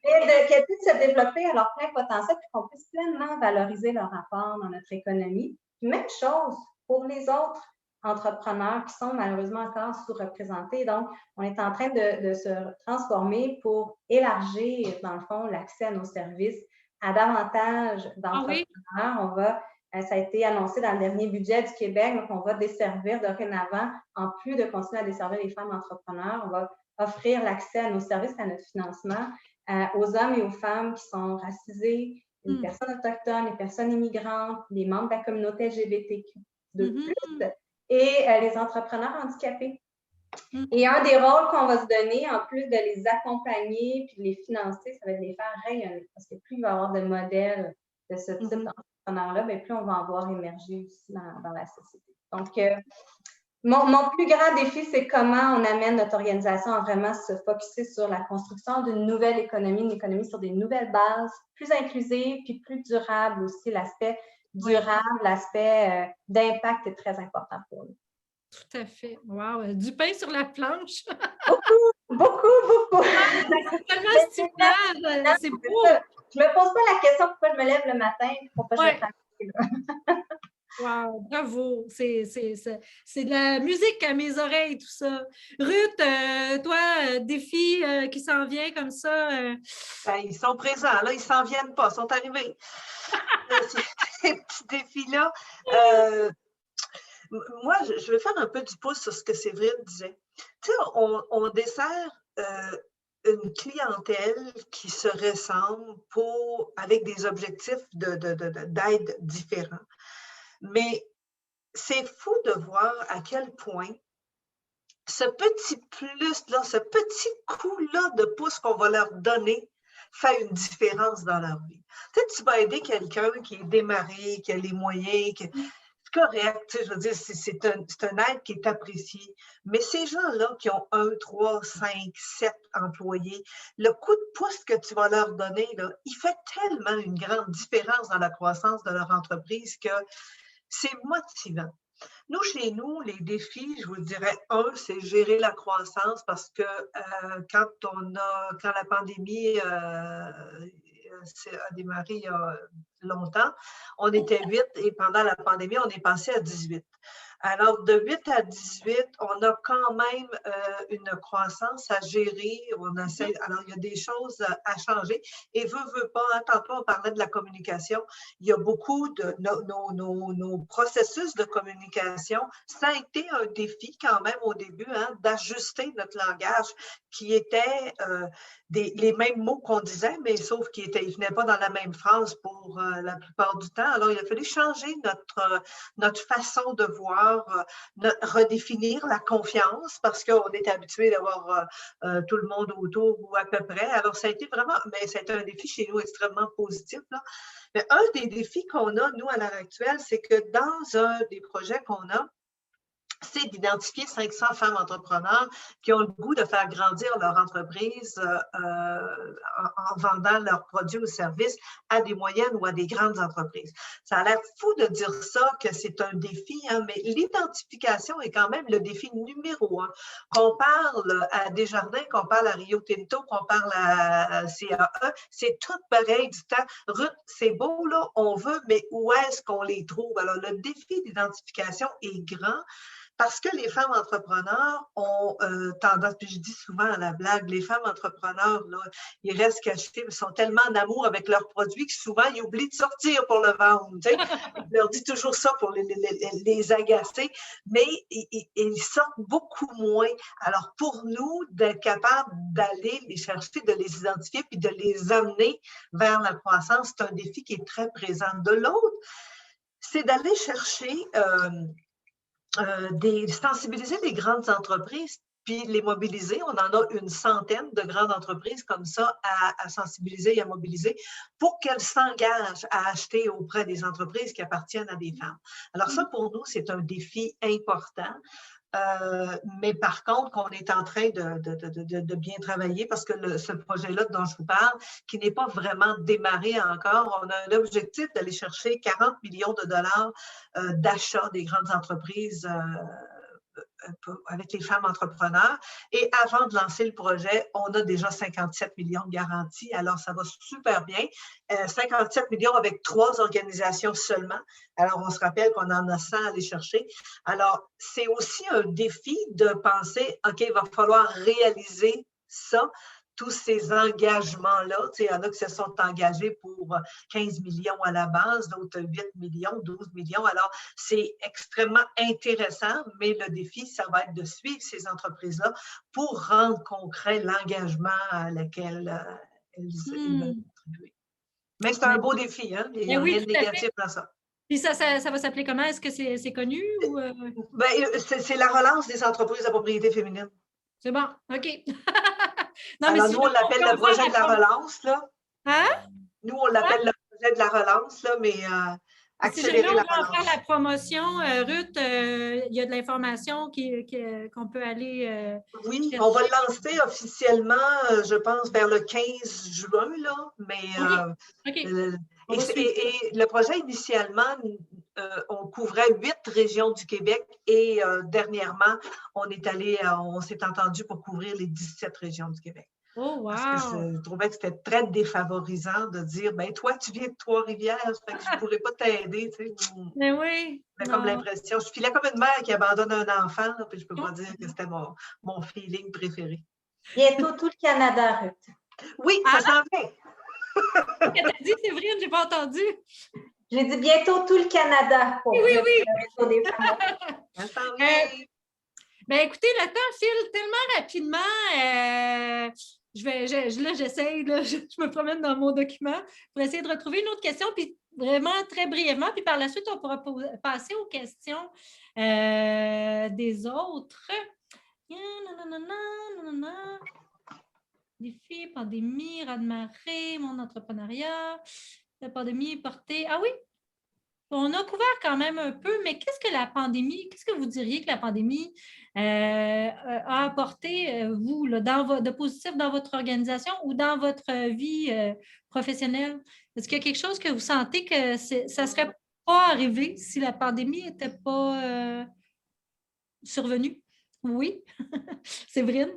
Mais qu'elles puissent se développer à leur plein potentiel puis qu'on puisse pleinement valoriser leur apport dans notre économie. Puis même chose pour les autres entrepreneurs qui sont malheureusement encore sous-représentés. Donc, on est en train de se transformer pour élargir, dans le fond, l'accès à nos services à davantage d'entrepreneurs. Ça a été annoncé dans le dernier budget du Québec, donc on va desservir dorénavant, en plus de continuer à desservir les femmes entrepreneurs, on va offrir l'accès à nos services, à notre financement aux hommes et aux femmes qui sont racisés, les personnes autochtones, les personnes immigrantes, les membres de la communauté LGBTQ de plus, et les entrepreneurs handicapés. Et un des rôles qu'on va se donner, en plus de les accompagner puis de les financer, ça va être de les faire rayonner. Parce que plus il va y avoir de modèles de ce type d'entrepreneurs-là, bien, plus on va en voir émerger aussi dans la société. Donc, mon plus grand défi, c'est comment on amène notre organisation à vraiment se focusser sur la construction d'une nouvelle économie, une économie sur des nouvelles bases, plus inclusive puis plus durable aussi. L'aspect durable, l'aspect d'impact est très important pour nous. Tout à fait. Wow! Du pain sur la planche. Beaucoup. C'est tellement stimulant. C'est beau. Je ne me pose pas la question pourquoi je me lève le matin et pourquoi je vais travailler. Wow, bravo! C'est de la musique à mes oreilles, tout ça. Ruth, toi, défi qui s'en vient comme ça? Ben, ils sont présents, là, ils ne s'en viennent pas, ils sont arrivés. Ces petits défis-là. Moi, je vais faire un peu du pouce sur ce que Séverine disait. Tu sais, on dessert une clientèle qui se ressemble avec des objectifs d'aide différents. Mais c'est fou de voir à quel point ce petit plus-là, ce petit coup-là de pouce qu'on va leur donner fait une différence dans leur vie. Tu sais, tu vas aider quelqu'un qui est démarré, qui a les moyens, c'est correct, tu sais, je veux dire, c'est un aide qui est apprécié. Mais ces gens-là qui ont 1, 3, 5, 7 employés, le coup de pouce que tu vas leur donner, là, il fait tellement une grande différence dans la croissance de leur entreprise que c'est motivant. Nous, chez nous, les défis, je vous dirais, c'est gérer la croissance parce que quand la pandémie a démarré il y a longtemps, on était 8 et pendant la pandémie, on est passé à 18. Alors, de 8 à 18, on a quand même une croissance à gérer. Alors, il y a des choses à changer. Et veut pas, hein, tantôt on parlait de la communication. Il y a beaucoup de nos processus de communication. Ça a été un défi quand même au début, hein, d'ajuster notre langage qui était les mêmes mots qu'on disait, mais sauf qu'ils ne venaient pas dans la même phrase pour la plupart du temps. Alors, il a fallu changer notre façon de voir, redéfinir la confiance parce qu'on est habitué d'avoir tout le monde autour ou à peu près. Alors, ça a été vraiment, mais ça a été un défi chez nous extrêmement positif, là. Mais un des défis qu'on a, nous, à l'heure actuelle, c'est que dans un des projets qu'on a, c'est d'identifier 500 femmes entrepreneurs qui ont le goût de faire grandir leur entreprise en vendant leurs produits ou services à des moyennes ou à des grandes entreprises. Ça a l'air fou de dire ça, que c'est un défi, hein, mais l'identification est quand même le défi numéro 1. Qu'on parle à Desjardins, qu'on parle à Rio Tinto, qu'on parle à CAE, c'est tout pareil du temps. Ruth, c'est beau, là, on veut, mais où est-ce qu'on les trouve? Alors, le défi d'identification est grand. Parce que les femmes entrepreneurs ont tendance, puis je dis souvent à la blague, les femmes entrepreneurs, là, ils restent cachés, ils sont tellement en amour avec leurs produits que souvent, ils oublient de sortir pour le vendre. Tu sais? Je leur dis toujours ça pour les agacer, mais ils sortent beaucoup moins. Alors, pour nous, d'être capable d'aller les chercher, de les identifier, puis de les amener vers la croissance, c'est un défi qui est très présent. De l'autre, c'est d'aller chercher... sensibiliser les grandes entreprises puis les mobiliser. On en a une centaine de grandes entreprises comme ça à sensibiliser et à mobiliser pour qu'elles s'engagent à acheter auprès des entreprises qui appartiennent à des femmes. Alors ça, pour nous, c'est un défi important. Mais par contre, qu'on est en train de bien travailler parce que ce projet-là dont je vous parle, qui n'est pas vraiment démarré encore, on a un objectif d'aller chercher 40 millions de dollars d'achat des grandes entreprises avec les femmes entrepreneurs. Et avant de lancer le projet, on a déjà 57 millions de garanties. Alors, ça va super bien. 57 millions avec 3 organisations seulement. Alors, on se rappelle qu'on en a 100 à aller chercher. Alors, c'est aussi un défi de penser, OK, il va falloir réaliser ça, tous ces engagements-là. Tu sais, il y en a qui se sont engagés pour 15 millions à la base, d'autres 8 millions, 12 millions. Alors, c'est extrêmement intéressant, mais le défi, ça va être de suivre ces entreprises-là pour rendre concret l'engagement à lequel elles veulent contribuer. Mais c'est un beau défi, hein? Il n'y a rien de négatif dans ça. Puis ça va s'appeler comment? Est-ce que c'est connu? Ou c'est la relance des entreprises à propriété féminine. C'est bon, OK. Non, alors, nous, on l'appelle le projet de la relance, là. Hein? Nous, on l'appelle le projet de la relance, là, mais accélérer la relance. Si jamais on veut en faire la promotion, Ruth, il y a de l'information qu'on peut aller... oui, on va le lancer officiellement, je pense, vers le 15 juin, là, mais... OK. Et le projet, initialement, on couvrait 8 régions du Québec et dernièrement, on s'est entendu pour couvrir les 17 régions du Québec. Oh, wow! Parce que je trouvais que c'était très défavorisant de dire, ben toi, tu viens de Trois-Rivières, fait que je ne pourrais pas t'aider. Tu sais. Mais oui. J'avais comme l'impression, je filais comme une mère qui abandonne un enfant, là, puis je ne peux pas dire que c'était mon feeling préféré. Bientôt tout le Canada, Ruth. Oui, ça s'en vient. Qu'est-ce que tu as dit, Séverine? Je n'ai pas entendu. J'ai dit bientôt tout le Canada. Pour oui. Des femmes. Ça s'en vient. Ben écoutez, le temps file tellement rapidement. J'essaye, je me promène dans mon document pour essayer de retrouver une autre question, puis vraiment très brièvement, puis par la suite, on pourra passer aux questions des autres. Défi, pandémie, raz-de-marée, monde entrepreneuriat, la pandémie est portée. Ah oui, on a couvert quand même un peu, mais qu'est-ce que vous diriez que la pandémie a apporté, vous, là, de positif dans votre organisation ou dans votre vie professionnelle? Est-ce qu'il y a quelque chose que vous sentez que ça ne serait pas arrivé si la pandémie n'était pas survenue? Oui? Séverine?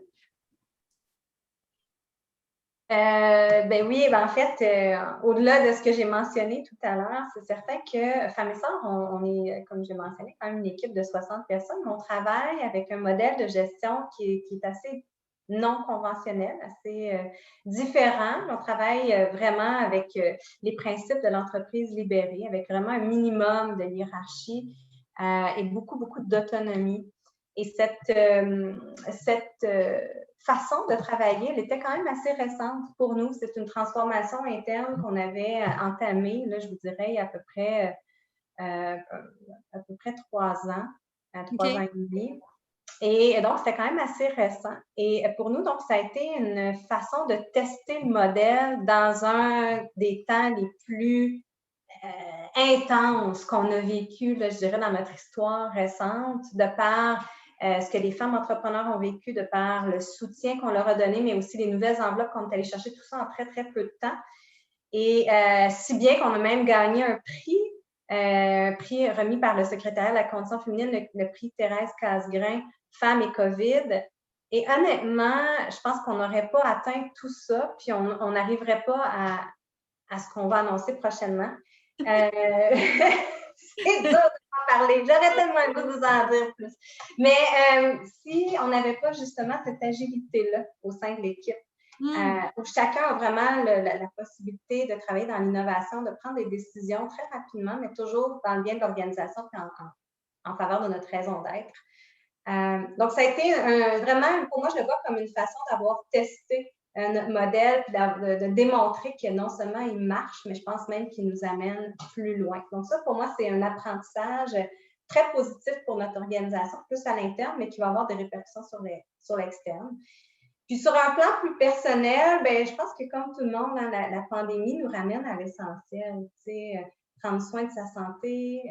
Ben oui, ben en fait, au-delà de ce que j'ai mentionné tout à l'heure, c'est certain que Femmes et Sœurs, on est, comme j'ai mentionné, quand même une équipe de 60 personnes, mais on travaille avec un modèle de gestion qui est assez non conventionnel, assez différent. On travaille vraiment avec les principes de l'entreprise libérée, avec vraiment un minimum de hiérarchie et beaucoup, beaucoup d'autonomie. Et cette façon de travailler, elle était quand même assez récente pour nous. C'est une transformation interne qu'on avait entamée, là, je vous dirais, il y a à peu près 3 ans, 3 ans et demi. Et donc, c'était quand même assez récent. Et pour nous, donc, ça a été une façon de tester le modèle dans un des temps les plus intenses qu'on a vécu, là, je dirais, dans notre histoire récente, de par ce que les femmes entrepreneurs ont vécu, de par le soutien qu'on leur a donné, mais aussi les nouvelles enveloppes qu'on est allé chercher, tout ça en très, très peu de temps. Et si bien qu'on a même gagné un prix remis par le secrétariat de la condition féminine, le prix Thérèse Casgrain, Femmes et COVID. Et honnêtement, je pense qu'on n'aurait pas atteint tout ça, puis on n'arriverait pas à ce qu'on va annoncer prochainement. C'est dur de parler. J'aurais tellement le goût de vous en dire plus. Mais si on n'avait pas justement cette agilité-là au sein de l'équipe, où chacun a vraiment la possibilité de travailler dans l'innovation, de prendre des décisions très rapidement, mais toujours dans le bien de l'organisation et en faveur de notre raison d'être. Donc, ça a été vraiment, pour moi, je le vois comme une façon d'avoir testé notre modèle, puis de démontrer que non seulement il marche, mais je pense même qu'il nous amène plus loin. Donc, ça, pour moi, c'est un apprentissage très positif pour notre organisation, plus à l'interne, mais qui va avoir des répercussions sur l'externe. Puis sur un plan plus personnel, ben, je pense que comme tout le monde, hein, la pandémie nous ramène à l'essentiel. Tu sais, prendre soin de sa santé,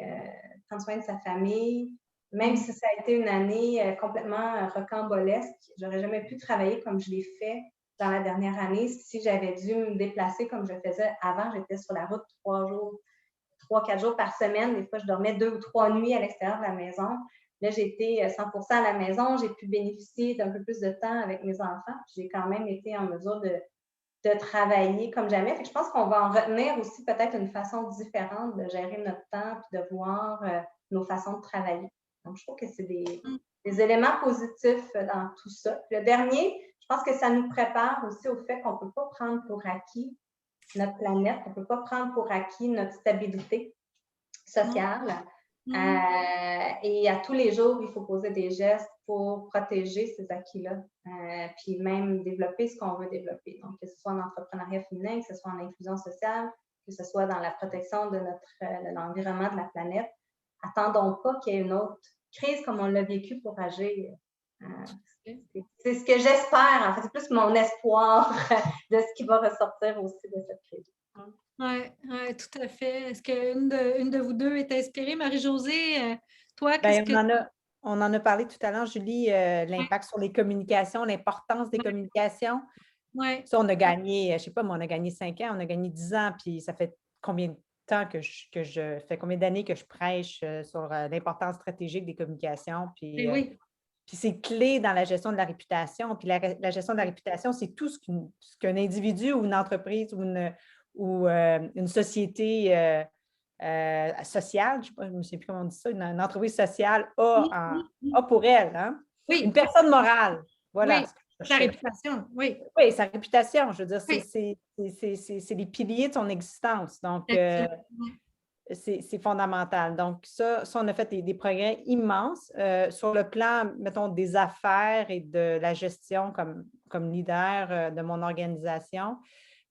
prendre soin de sa famille. Même si ça a été une année complètement rocambolesque, j'aurais jamais pu travailler comme je l'ai fait dans la dernière année si j'avais dû me déplacer comme je faisais avant. J'étais sur la route 3-4 jours par semaine. Des fois, je dormais 2 ou 3 nuits à l'extérieur de la maison. Là, j'étais 100% à la maison. J'ai pu bénéficier d'un peu plus de temps avec mes enfants. J'ai quand même été en mesure de travailler comme jamais. Fait que je pense qu'on va en retenir aussi peut-être une façon différente de gérer notre temps et de voir nos façons de travailler. Donc, je trouve que c'est des éléments positifs dans tout ça. Puis le dernier, je pense que ça nous prépare aussi au fait qu'on ne peut pas prendre pour acquis notre planète, on ne peut pas prendre pour acquis notre stabilité sociale. Et à tous les jours, il faut poser des gestes pour protéger ces acquis-là, puis même développer ce qu'on veut développer. Donc, que ce soit en entrepreneuriat féminin, que ce soit en inclusion sociale, que ce soit dans la protection de l'environnement, de la planète. Attendons pas qu'il y ait une autre crise comme on l'a vécu pour agir. C'est ce que j'espère, en fait, c'est plus mon espoir de ce qui va ressortir aussi de cette crise. Oui, tout à fait. Est-ce qu'une de vous deux est inspirée? Marie-Josée, toi, qu'est-ce que... On en a parlé tout à l'heure, Julie, l'impact sur les communications, l'importance des communications. Oui. Ça, on a gagné, je ne sais pas, mais on a gagné 5 ans, on a gagné 10 ans, puis ça fait combien de temps combien d'années que je prêche sur l'importance stratégique des communications, puis... Puis c'est clé dans la gestion de la réputation. Puis la gestion de la réputation, c'est tout ce qu'un individu ou une entreprise ou une société sociale, je ne sais plus comment on dit ça, une entreprise sociale a pour elle. Hein? Oui. Une personne morale. Voilà. Oui, sa réputation, oui. Oui, sa réputation, je veux dire, c'est les piliers de son existence. Donc, c'est fondamental. Donc, ça, on a fait des progrès immenses sur le plan, mettons, des affaires et de la gestion comme leader de mon organisation,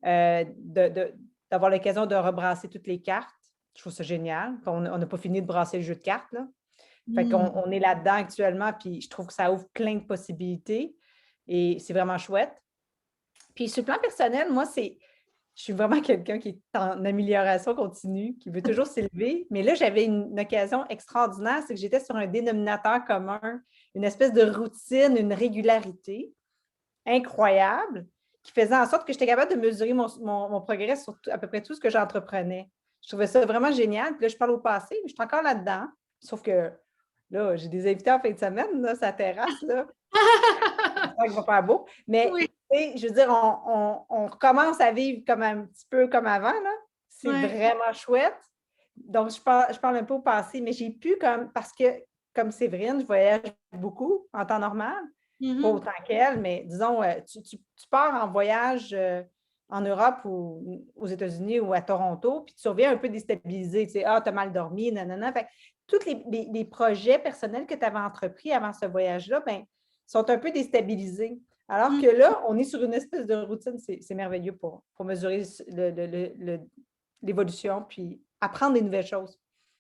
d'avoir l'occasion de rebrasser toutes les cartes. Je trouve ça génial. On n'a pas fini de brasser le jeu de cartes, là. Fait qu'on est là-dedans actuellement, puis je trouve que ça ouvre plein de possibilités et c'est vraiment chouette. Puis sur le plan personnel, moi, je suis vraiment quelqu'un qui est en amélioration continue, qui veut toujours s'élever. Mais là, j'avais une occasion extraordinaire, c'est que j'étais sur un dénominateur commun, une espèce de routine, une régularité incroyable qui faisait en sorte que j'étais capable de mesurer mon progrès sur à peu près tout ce que j'entreprenais. Je trouvais ça vraiment génial. Puis là, je parle au passé, mais je suis encore là-dedans. Sauf que là, j'ai des invités en fin de semaine, là, sa terrasse, là. J'espère qu'il va faire beau. Mais je veux dire, on recommence à vivre comme un petit peu comme avant, là. C'est vraiment chouette. Donc, je parle un peu au passé, mais j'ai pu, parce que, comme Séverine, je voyage beaucoup en temps normal, pas autant qu'elle, mais disons, tu pars en voyage en Europe ou aux États-Unis ou à Toronto, puis tu reviens un peu déstabilisé. Tu sais, tu as mal dormi, nanana. Fait, tous les projets personnels que tu avais entrepris avant ce voyage-là, ben, sont un peu déstabilisés. Alors que là, on est sur une espèce de routine, c'est merveilleux pour mesurer l'évolution puis apprendre des nouvelles choses.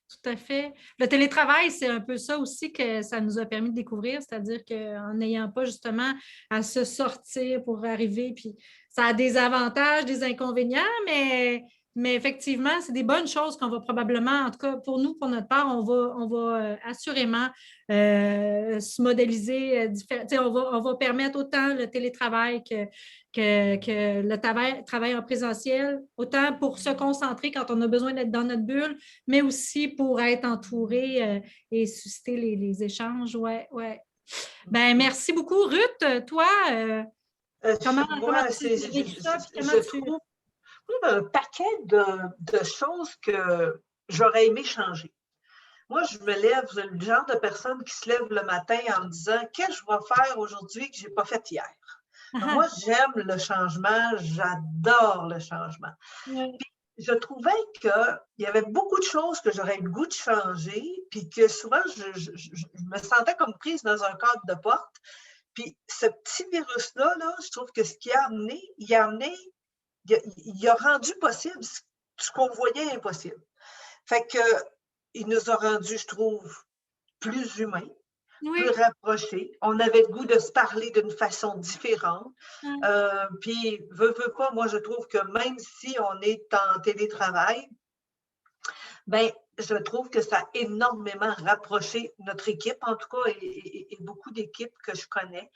Tout à fait. Le télétravail, c'est un peu ça aussi que ça nous a permis de découvrir, c'est-à-dire qu'en n'ayant pas justement à se sortir pour arriver, puis ça a des avantages, des inconvénients, mais effectivement, c'est des bonnes choses qu'on va probablement, en tout cas pour nous, pour notre part, on va assurément se modéliser différemment. On va permettre autant le télétravail que le travail en présentiel, autant pour se concentrer quand on a besoin d'être dans notre bulle, mais aussi pour être entouré et susciter les échanges. Ouais. Ben, merci beaucoup, Ruth. Toi, comment tu vécu ça? Je trouve un paquet de choses que j'aurais aimé changer. Moi, je me lève, le genre de personne qui se lève le matin en me disant « Qu'est-ce que je vais faire aujourd'hui que je n'ai pas fait hier? » Moi, j'aime le changement, j'adore le changement. Puis, je trouvais qu'il y avait beaucoup de choses que j'aurais eu le goût de changer, puis que souvent, je me sentais comme prise dans un cadre de porte. Puis, ce petit virus-là, je trouve que ce qu'il a amené, il a rendu possible ce qu'on voyait impossible. Fait que, il nous a rendus, je trouve, plus humains, plus rapprochés. On avait le goût de se parler d'une façon différente. Puis, veux pas, moi, je trouve que même si on est en télétravail, ben, je trouve que ça a énormément rapproché notre équipe, en tout cas, et beaucoup d'équipes que je connais.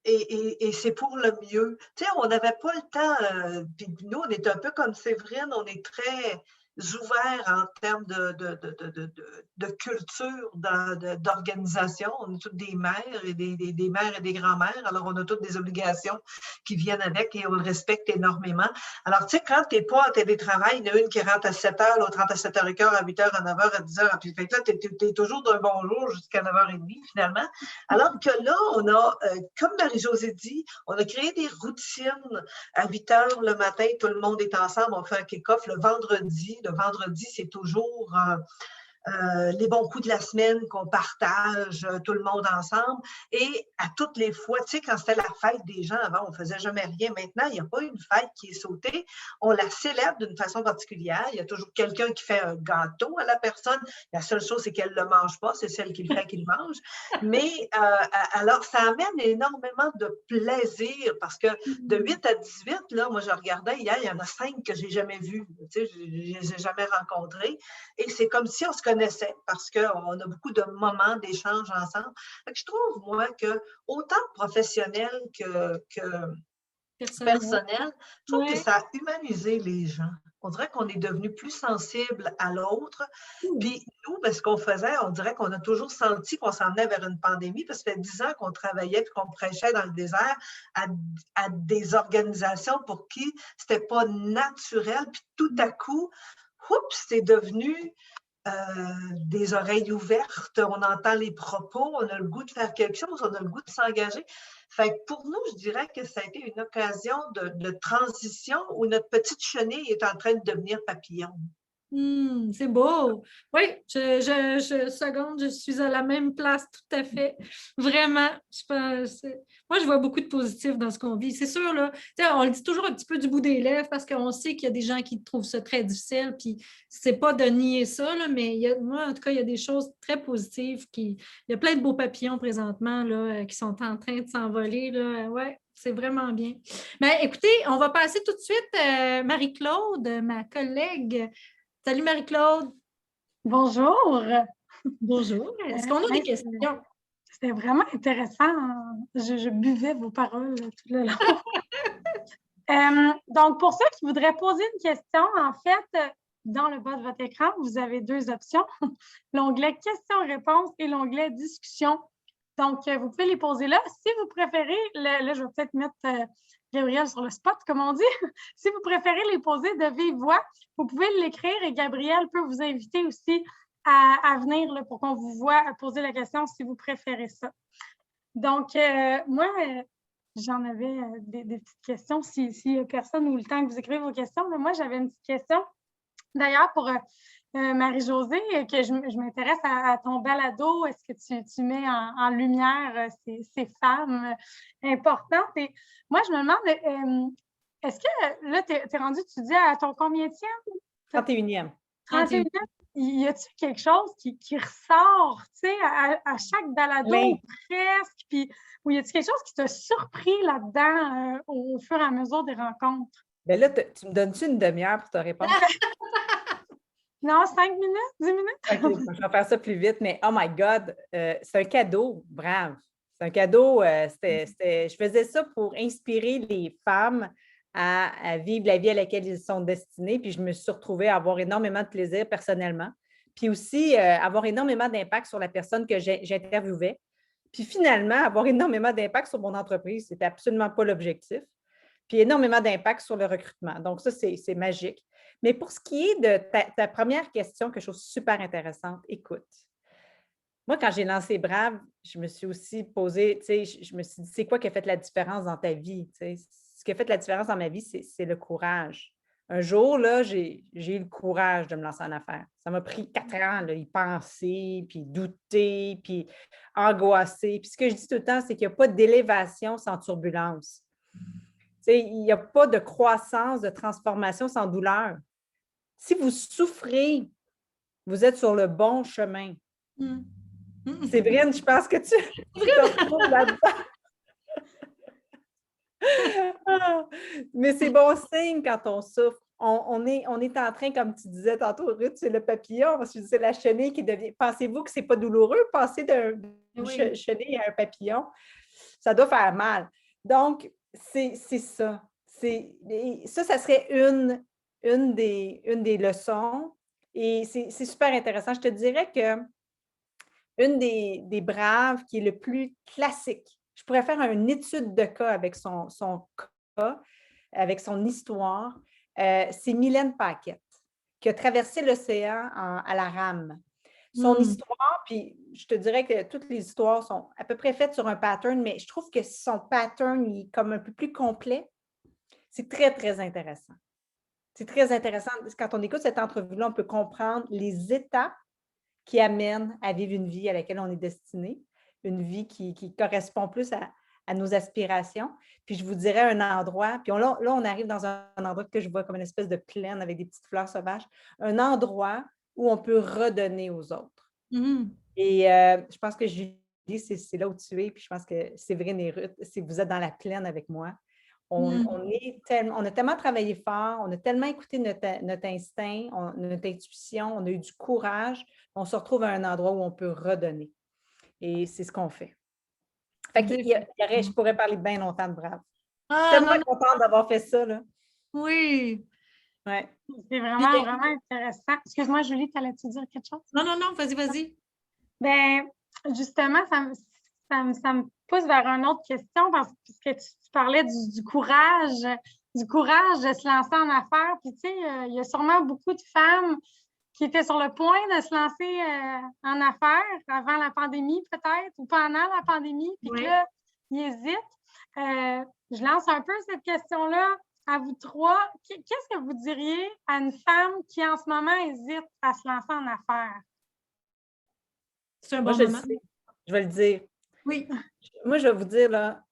Et c'est pour le mieux. Tu sais, on n'avait pas le temps, puis nous, on est un peu comme Séverine, on est très ouverts en termes de culture, d'organisation. On est toutes des mères et des mères et des grands-mères, alors on a toutes des obligations qui viennent avec et on le respecte énormément. Alors, tu sais, quand tu n'es pas en télétravail, il y en a une qui rentre à 7 h, l'autre rentre à 7h15, à 8 h, à 9 h, à 10 h, puis fait que là, tu es toujours d'un bon jour jusqu'à 9h30, finalement. Alors que là, on a, comme Marie-Josée dit, on a créé des routines à 8 h le matin, tout le monde est ensemble, on fait un kick-off le vendredi. Le vendredi, c'est toujours les bons coups de la semaine qu'on partage tout le monde ensemble. Et à toutes les fois, tu sais, quand c'était la fête des gens, avant, on ne faisait jamais rien. Maintenant, il n'y a pas une fête qui est sautée. On la célèbre d'une façon particulière. Il y a toujours quelqu'un qui fait un gâteau à la personne. La seule chose, c'est qu'elle ne le mange pas. C'est celle qui le fait qui le mange. Mais alors, ça amène énormément de plaisir parce que de 8 à 18, là, moi, je regardais hier, il y en a 5 que je n'ai jamais vus. Tu sais, je ne les ai jamais rencontrés. Et c'est comme si on se connaissait parce qu'on a beaucoup de moments d'échange ensemble. Je trouve, moi, que autant professionnel que personnel, je trouve que ça a humanisé les gens. On dirait qu'on est devenu plus sensible à l'autre. Puis nous, ce qu'on faisait, on dirait qu'on a toujours senti qu'on s'en venait vers une pandémie parce que ça fait 10 ans qu'on travaillait et qu'on prêchait dans le désert à des organisations pour qui c'était pas naturel. Puis tout à coup, oups, c'est devenu des oreilles ouvertes, on entend les propos, on a le goût de faire quelque chose, on a le goût de s'engager. Fait que pour nous, je dirais que ça a été une occasion de transition où notre petite chenille est en train de devenir papillon. C'est beau. Oui, je seconde, je suis à la même place tout à fait. Vraiment. Moi, je vois beaucoup de positifs dans ce qu'on vit. C'est sûr, là, on le dit toujours un petit peu du bout des lèvres parce qu'on sait qu'il y a des gens qui trouvent ça très difficile, puis c'est pas de nier ça, là, mais moi, en tout cas, il y a des choses très positives. Il y a plein de beaux papillons présentement là, qui sont en train de s'envoler. Ouais. C'est vraiment bien. Mais écoutez, on va passer tout de suite, Marie-Claude, ma collègue. Salut Marie-Claude. Bonjour. Bonjour. Est-ce qu'on a des questions? C'était vraiment intéressant. Je buvais vos paroles tout le long. Donc, pour ceux qui voudraient poser une question, en fait, dans le bas de votre écran, vous avez 2 options. L'onglet questions-réponses et l'onglet discussion. Donc, vous pouvez les poser là. Si vous préférez, là, je vais peut-être mettre Gabrielle sur le spot, comme on dit. Si vous préférez les poser de vive voix, vous pouvez l'écrire et Gabrielle peut vous inviter aussi à venir là, pour qu'on vous voit poser la question si vous préférez ça. Donc, moi, j'en avais des petites questions. Si personne ou le temps que vous écrivez vos questions, mais moi, j'avais une petite question. D'ailleurs, pour Marie-Josée, que je m'intéresse à ton balado. Est-ce que tu mets en lumière ces femmes importantes? Et moi, je me demande, est-ce que là, tu es rendu, tu dis à ton combienième? 31e. 31e? Y a-t-il quelque chose qui ressort, tu sais, à chaque balado, Oui. presque? Puis, ou y a-t-il quelque chose qui t'a surpris là-dedans au fur et à mesure des rencontres? Bien là, tu me donnes-tu une demi-heure pour te répondre? Non, 5 minutes, 10 minutes? OK, je vais faire ça plus vite, mais oh my God, c'est un cadeau, brave. C'est un cadeau, je faisais ça pour inspirer les femmes à vivre la vie à laquelle ils sont destinés, puis je me suis retrouvée à avoir énormément de plaisir personnellement, puis aussi avoir énormément d'impact sur la personne que j'interviewais, puis finalement avoir énormément d'impact sur mon entreprise. C'était absolument pas l'objectif, puis énormément d'impact sur le recrutement. Donc ça, c'est magique. Mais pour ce qui est de ta première question, que je trouve super intéressante, écoute, moi, quand j'ai lancé Brave, je me suis aussi posé, tu sais, je me suis dit, c'est quoi qui a fait la différence dans ta vie? Tu sais? Ce qui a fait la différence dans ma vie, c'est le courage. Un jour, là, j'ai eu le courage de me lancer en affaires. Ça m'a pris 4 ans, là, y penser, puis douter, puis angoisser. Puis ce que je dis tout le temps, c'est qu'il n'y a pas d'élévation sans turbulence. Tu sais, il n'y a pas de croissance, de transformation sans douleur. Si vous souffrez, vous êtes sur le bon chemin. Séverine, je pense que tu te retrouves là-dedans. Mais c'est bon signe quand on souffre. On est en train, comme tu disais tantôt, Ruth, c'est le papillon, parce que c'est la chenille qui devient. Pensez-vous que ce n'est pas douloureux, passer d'une chenille à un papillon? Ça doit faire mal. Donc, c'est ça. Ça serait une des leçons. Et c'est super intéressant. Je te dirais que une des braves qui est le plus classique, je pourrais faire une étude de cas avec son cas, avec son histoire, c'est Mylène Paquette, qui a traversé l'océan à la rame. Son histoire, puis je te dirais que toutes les histoires sont à peu près faites sur un pattern, mais je trouve que son pattern est comme un peu plus complet. C'est très, très intéressant. C'est très intéressant. Quand on écoute cette entrevue-là, on peut comprendre les étapes qui amènent à vivre une vie à laquelle on est destiné, une vie qui correspond plus à nos aspirations. Puis je vous dirais un endroit, puis là, on arrive dans un endroit que je vois comme une espèce de plaine avec des petites fleurs sauvages, un endroit où on peut redonner aux autres. Et je pense que Julie, c'est là où tu es, puis je pense que Séverine et Ruth, si vous êtes dans la plaine avec moi, on a tellement travaillé fort, on a tellement écouté notre instinct, notre intuition, on a eu du courage, on se retrouve à un endroit où on peut redonner. Et c'est ce qu'on fait. Fait je pourrais parler bien longtemps de Brave. Je suis tellement contente d'avoir fait ça, là. Oui. Ouais. C'est vraiment, vraiment intéressant. Excuse-moi, Julie, t'allais-tu dire quelque chose? Non, vas-y. Bien, justement, ça me pousse vers une autre question parce que tu parlais du courage de se lancer en affaires. Puis, tu sais, il y a sûrement beaucoup de femmes qui étaient sur le point de se lancer en affaires avant la pandémie, peut-être, ou pendant la pandémie, puis que là, ils hésitent. Je lance un peu cette question-là à vous trois. Qu'est-ce que vous diriez à une femme qui, en ce moment, hésite à se lancer en affaires? C'est un bon moment. Je vais le dire. Oui. Moi, je vais vous dire, là,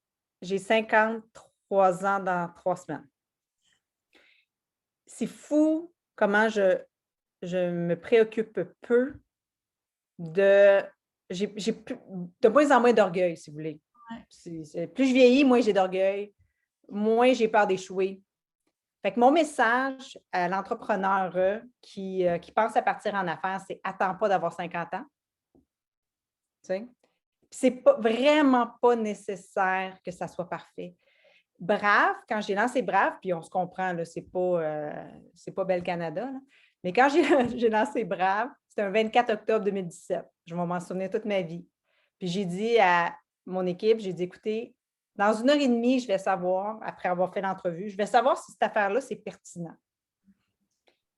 j'ai 53 ans dans 3 semaines. C'est fou comment je me préoccupe peu j'ai de moins en moins d'orgueil, si vous voulez. Ouais. Plus je vieillis, moins j'ai d'orgueil, moins j'ai peur d'échouer. Fait que mon message à l'entrepreneur qui pense à partir en affaires, c'est « attends pas d'avoir 50 ans ». Tu sais? C'est vraiment pas nécessaire que ça soit parfait. Brave, quand j'ai lancé Brave, puis on se comprend, là, c'est pas Belle Canada, là, mais quand j'ai lancé Brave, c'était un 24 octobre 2017. Je vais m'en souvenir toute ma vie. Puis j'ai dit à mon équipe, j'ai dit, écoutez, dans 1 heure et demie, je vais savoir, après avoir fait l'entrevue, je vais savoir si cette affaire-là, c'est pertinent.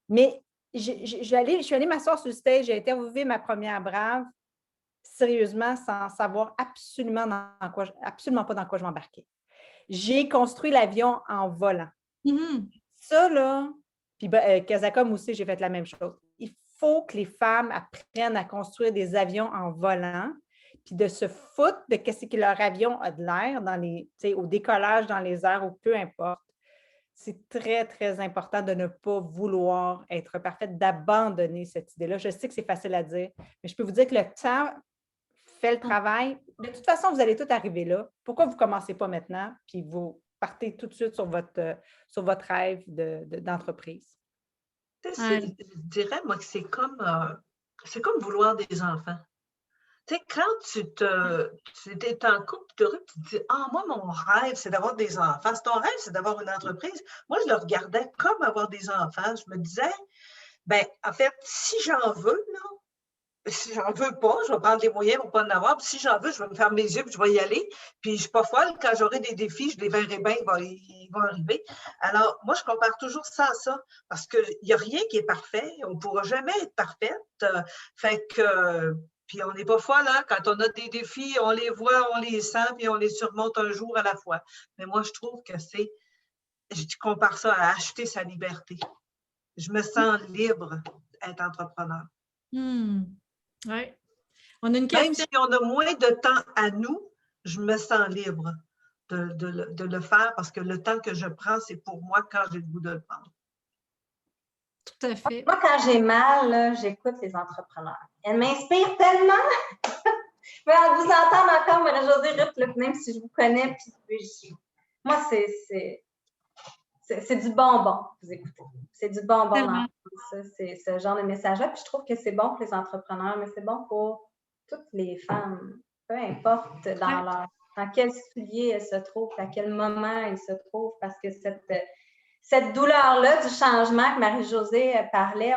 Mais je suis allée m'asseoir sur le stage, j'ai interviewé ma première brave, sérieusement, sans savoir absolument pas dans quoi je m'embarquais. J'ai construit l'avion en volant. Mhm. Ça, là, puis Kazakom aussi, j'ai fait la même chose. Il faut que les femmes apprennent à construire des avions en volant, puis de se foutre de ce que leur avion a de l'air au décollage dans les airs ou peu importe. C'est très, très important de ne pas vouloir être parfaite, d'abandonner cette idée-là. Je sais que c'est facile à dire, mais je peux vous dire que le temps fait le travail. De toute façon, vous allez tout arriver là. Pourquoi vous ne commencez pas maintenant, puis vous partez tout de suite sur votre rêve d'entreprise? Je dirais, moi, que c'est comme vouloir des enfants. Tu sais, quand tu es en couple, tu te dis, ah, moi, mon rêve, c'est d'avoir des enfants. Si ton rêve, c'est d'avoir une entreprise, moi, je le regardais comme avoir des enfants. Je me disais, ben, en fait, si j'en veux, là, si j'en veux pas, je vais prendre les moyens pour pas en avoir. Puis si j'en veux, je vais me fermer les yeux puis je vais y aller. Puis je suis pas folle. Quand j'aurai des défis, je les verrai bien, ils vont arriver. Alors, moi, je compare toujours ça à ça parce qu'il n'y a rien qui est parfait. On ne pourra jamais être parfaite. Fait que, puis on n'est pas folle, hein? Quand on a des défis, on les voit, on les sent, puis on les surmonte un jour à la fois. Mais moi, je trouve que je compare ça à acheter sa liberté. Je me sens libre d'être entrepreneur. Oui. On a une question. Même si on a moins de temps à nous, je me sens libre de le faire parce que le temps que je prends, c'est pour moi quand j'ai le goût de le prendre. Tout à fait. Moi, quand j'ai mal, là, j'écoute les entrepreneurs. Elles m'inspirent tellement. Je vais vous entendre encore, Marie-Josée Ruth, même si je vous connais. Moi, c'est du bonbon, vous écoutez. C'est du bonbon. C'est ce genre de message-là. Puis je trouve que c'est bon pour les entrepreneurs, mais c'est bon pour toutes les femmes, peu importe dans quel soulier elles se trouvent, à quel moment elles se trouvent, parce que cette douleur-là du changement que Marie-Josée parlait,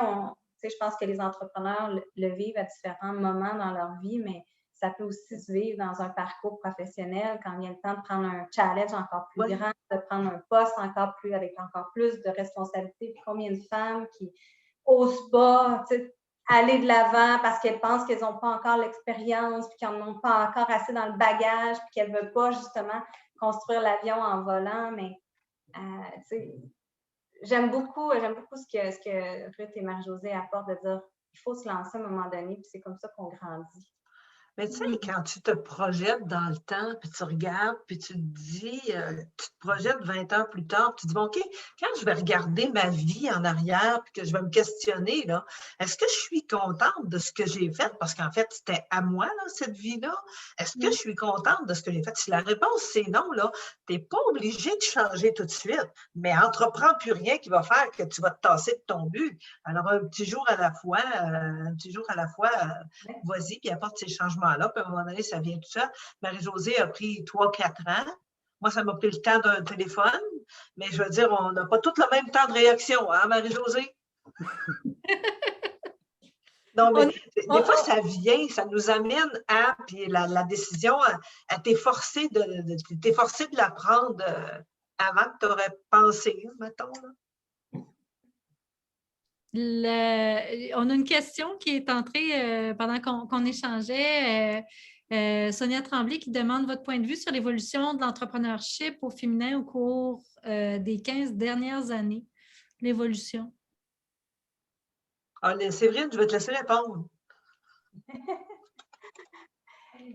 je pense que les entrepreneurs le vivent à différents moments dans leur vie, mais ça peut aussi se vivre dans un parcours professionnel quand il y a le temps de prendre un challenge encore plus grand, de prendre un poste avec encore plus de responsabilités. Puis combien de femmes qui n'osent pas aller de l'avant parce qu'elles pensent qu'elles n'ont pas encore l'expérience, puis qu'elles n'en ont pas encore assez dans le bagage, puis qu'elles ne veulent pas justement construire l'avion en volant. Mais j'aime beaucoup ce que Ruth et Marie-Josée apportent, de dire qu'il faut se lancer à un moment donné, puis c'est comme ça qu'on grandit. Mais tu sais, quand tu te projettes dans le temps, puis tu regardes, puis tu te dis, tu te projettes 20 ans plus tard, puis tu te dis, bon, OK, quand je vais regarder ma vie en arrière, puis que je vais me questionner, là, est-ce que je suis contente de ce que j'ai fait? Parce qu'en fait, c'était à moi, là, cette vie-là. Est-ce que je suis contente de ce que j'ai fait? Si la réponse, c'est non, là, tu n'es pas obligé de changer tout de suite, mais entreprends plus rien qui va faire que tu vas te tasser de ton but. Alors, un petit jour à la fois, vas-y, puis apporte ces changements là, puis à un moment donné, ça vient tout ça. Marie-Josée a pris 3-4 ans. Moi, ça m'a pris le temps d'un téléphone, mais je veux dire, on n'a pas tous le même temps de réaction, hein, Marie-Josée? Non, mais des fois, ça vient, ça nous amène à, puis la décision, t'es forcé de la prendre avant que tu aurais pensé, mettons, là. On a une question qui est entrée pendant qu'on échangeait. Sonia Tremblay qui demande votre point de vue sur l'évolution de l'entrepreneurship au féminin au cours des 15 dernières années. L'évolution. Séverine, je vais te laisser répondre.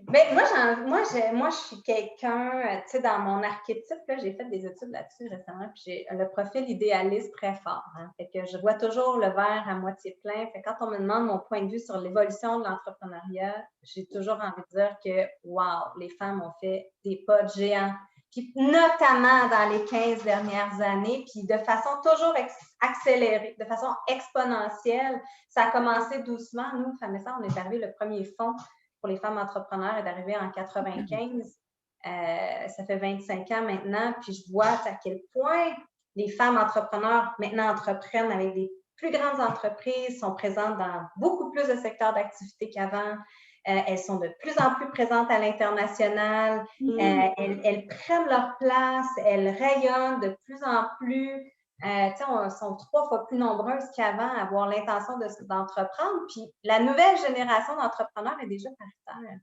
Mais moi, je suis quelqu'un, tu sais, dans mon archétype, là, j'ai fait des études là-dessus récemment, puis j'ai le profil idéaliste très fort. Hein, fait que je vois toujours le verre à moitié plein. Fait que quand on me demande mon point de vue sur l'évolution de l'entrepreneuriat, j'ai toujours envie de dire que, wow, les femmes ont fait des pas de géants. Puis notamment dans les 15 dernières années, puis de façon toujours accélérée, de façon exponentielle. Ça a commencé doucement. Nous, Femmes et Sœurs, on est arrivé le premier fonds pour les femmes entrepreneurs est d'arriver en 95. Ça fait 25 ans maintenant, puis je vois à quel point les femmes entrepreneurs maintenant entreprennent avec des plus grandes entreprises, sont présentes dans beaucoup plus de secteurs d'activité qu'avant. Elles sont de plus en plus présentes à l'international. Elles prennent leur place, elles rayonnent de plus en plus. Elles sont 3 fois plus nombreuses qu'avant à avoir l'intention d'entreprendre. Puis la nouvelle génération d'entrepreneurs est déjà paritaire.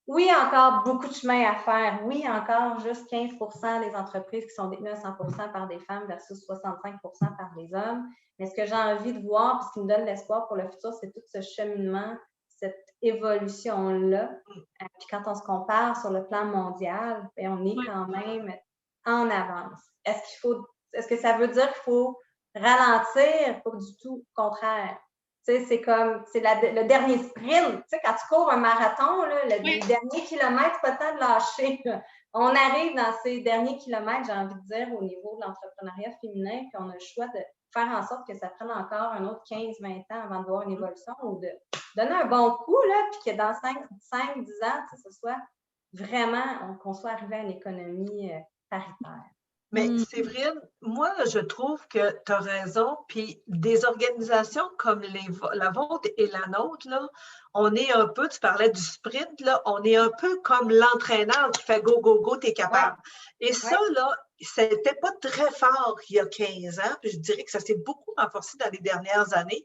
Oui, encore beaucoup de chemin à faire. Oui, encore juste 15 des entreprises qui sont détenues à 100 par des femmes versus 65 par des hommes. Mais ce que j'ai envie de voir, puis ce qui me donne l'espoir pour le futur, c'est tout ce cheminement, cette évolution-là. Puis quand on se compare sur le plan mondial, bien, on est quand même en avance. Est-ce que ça veut dire qu'il faut ralentir? Pas du tout, au contraire. Tu sais, c'est le dernier sprint. Tu sais, quand tu cours un marathon, là, les derniers kilomètres, pas le temps de lâcher. Là. On arrive dans ces derniers kilomètres, j'ai envie de dire, au niveau de l'entrepreneuriat féminin, puis on a le choix de faire en sorte que ça prenne encore un autre 15-20 ans avant de voir une évolution ou de donner un bon coup, là, puis que dans 5-10 ans, ce soit vraiment qu'on soit arrivé à une économie paritaire. Mais Séverine, moi, je trouve que tu as raison. Puis des organisations comme la vôtre et la nôtre, là, on est un peu, tu parlais du sprint, là, on est un peu comme l'entraîneur qui fait go, go, go, t'es capable. Ouais. Et ça, là, c'était pas très fort il y a 15 ans. Puis je dirais que ça s'est beaucoup renforcé dans les dernières années.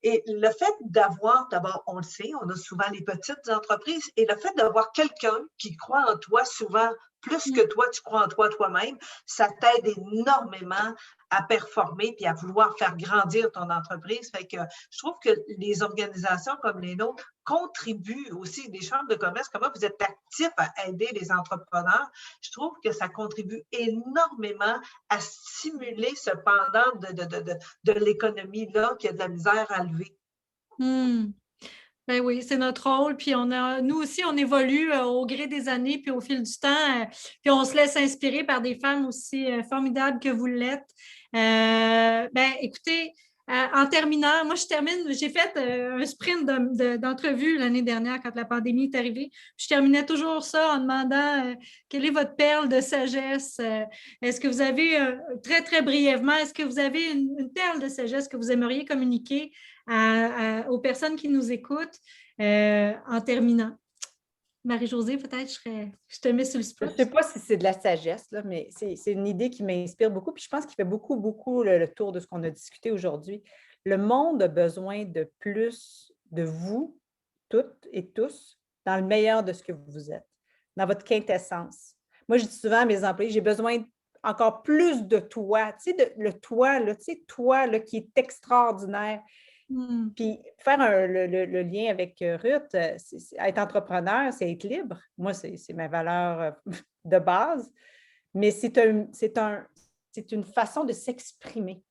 Et le fait d'abord, on le sait, on a souvent les petites entreprises, et le fait d'avoir quelqu'un qui croit en toi souvent plus que toi, tu crois en toi toi-même, ça t'aide énormément à performer puis à vouloir faire grandir ton entreprise. Fait que je trouve que les organisations comme les nôtres contribuent aussi, des chambres de commerce, comment vous êtes actifs à aider les entrepreneurs. Je trouve que ça contribue énormément à stimuler ce pendant de l'économie-là qui a de la misère à lever. Ben oui, c'est notre rôle. Puis nous aussi, on évolue au gré des années, puis au fil du temps. Puis on se laisse inspirer par des femmes aussi formidables que vous l'êtes. Écoutez, en terminant, moi, j'ai fait un sprint d'entrevue l'année dernière quand la pandémie est arrivée. Puis je terminais toujours ça en demandant quelle est votre perle de sagesse. Est-ce que vous avez, très, très brièvement, est-ce que vous avez une perle de sagesse que vous aimeriez communiquer aux personnes qui nous écoutent en terminant? Marie-Josée, peut-être, je te mets sur le spot. Je ne sais pas si c'est de la sagesse, là, mais c'est une idée qui m'inspire beaucoup. Puis je pense qu'il fait beaucoup, beaucoup le tour de ce qu'on a discuté aujourd'hui. Le monde a besoin de plus de vous, toutes et tous, dans le meilleur de ce que vous êtes, dans votre quintessence. Moi, je dis souvent à mes employés, j'ai besoin encore plus de toi. Tu sais, le toi, là, tu sais, toi là, qui est extraordinaire. Puis faire le lien avec Ruth, être entrepreneur, c'est être libre. Moi, c'est ma valeur de base. Mais c'est une façon de s'exprimer.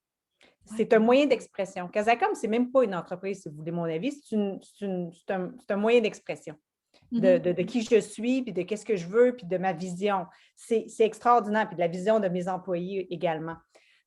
C'est un moyen d'expression. Casacom, ce n'est même pas une entreprise, si vous voulez mon avis. C'est un moyen d'expression de qui je suis, puis de qu'est-ce que je veux, puis de ma vision. C'est extraordinaire, puis de la vision de mes employés également.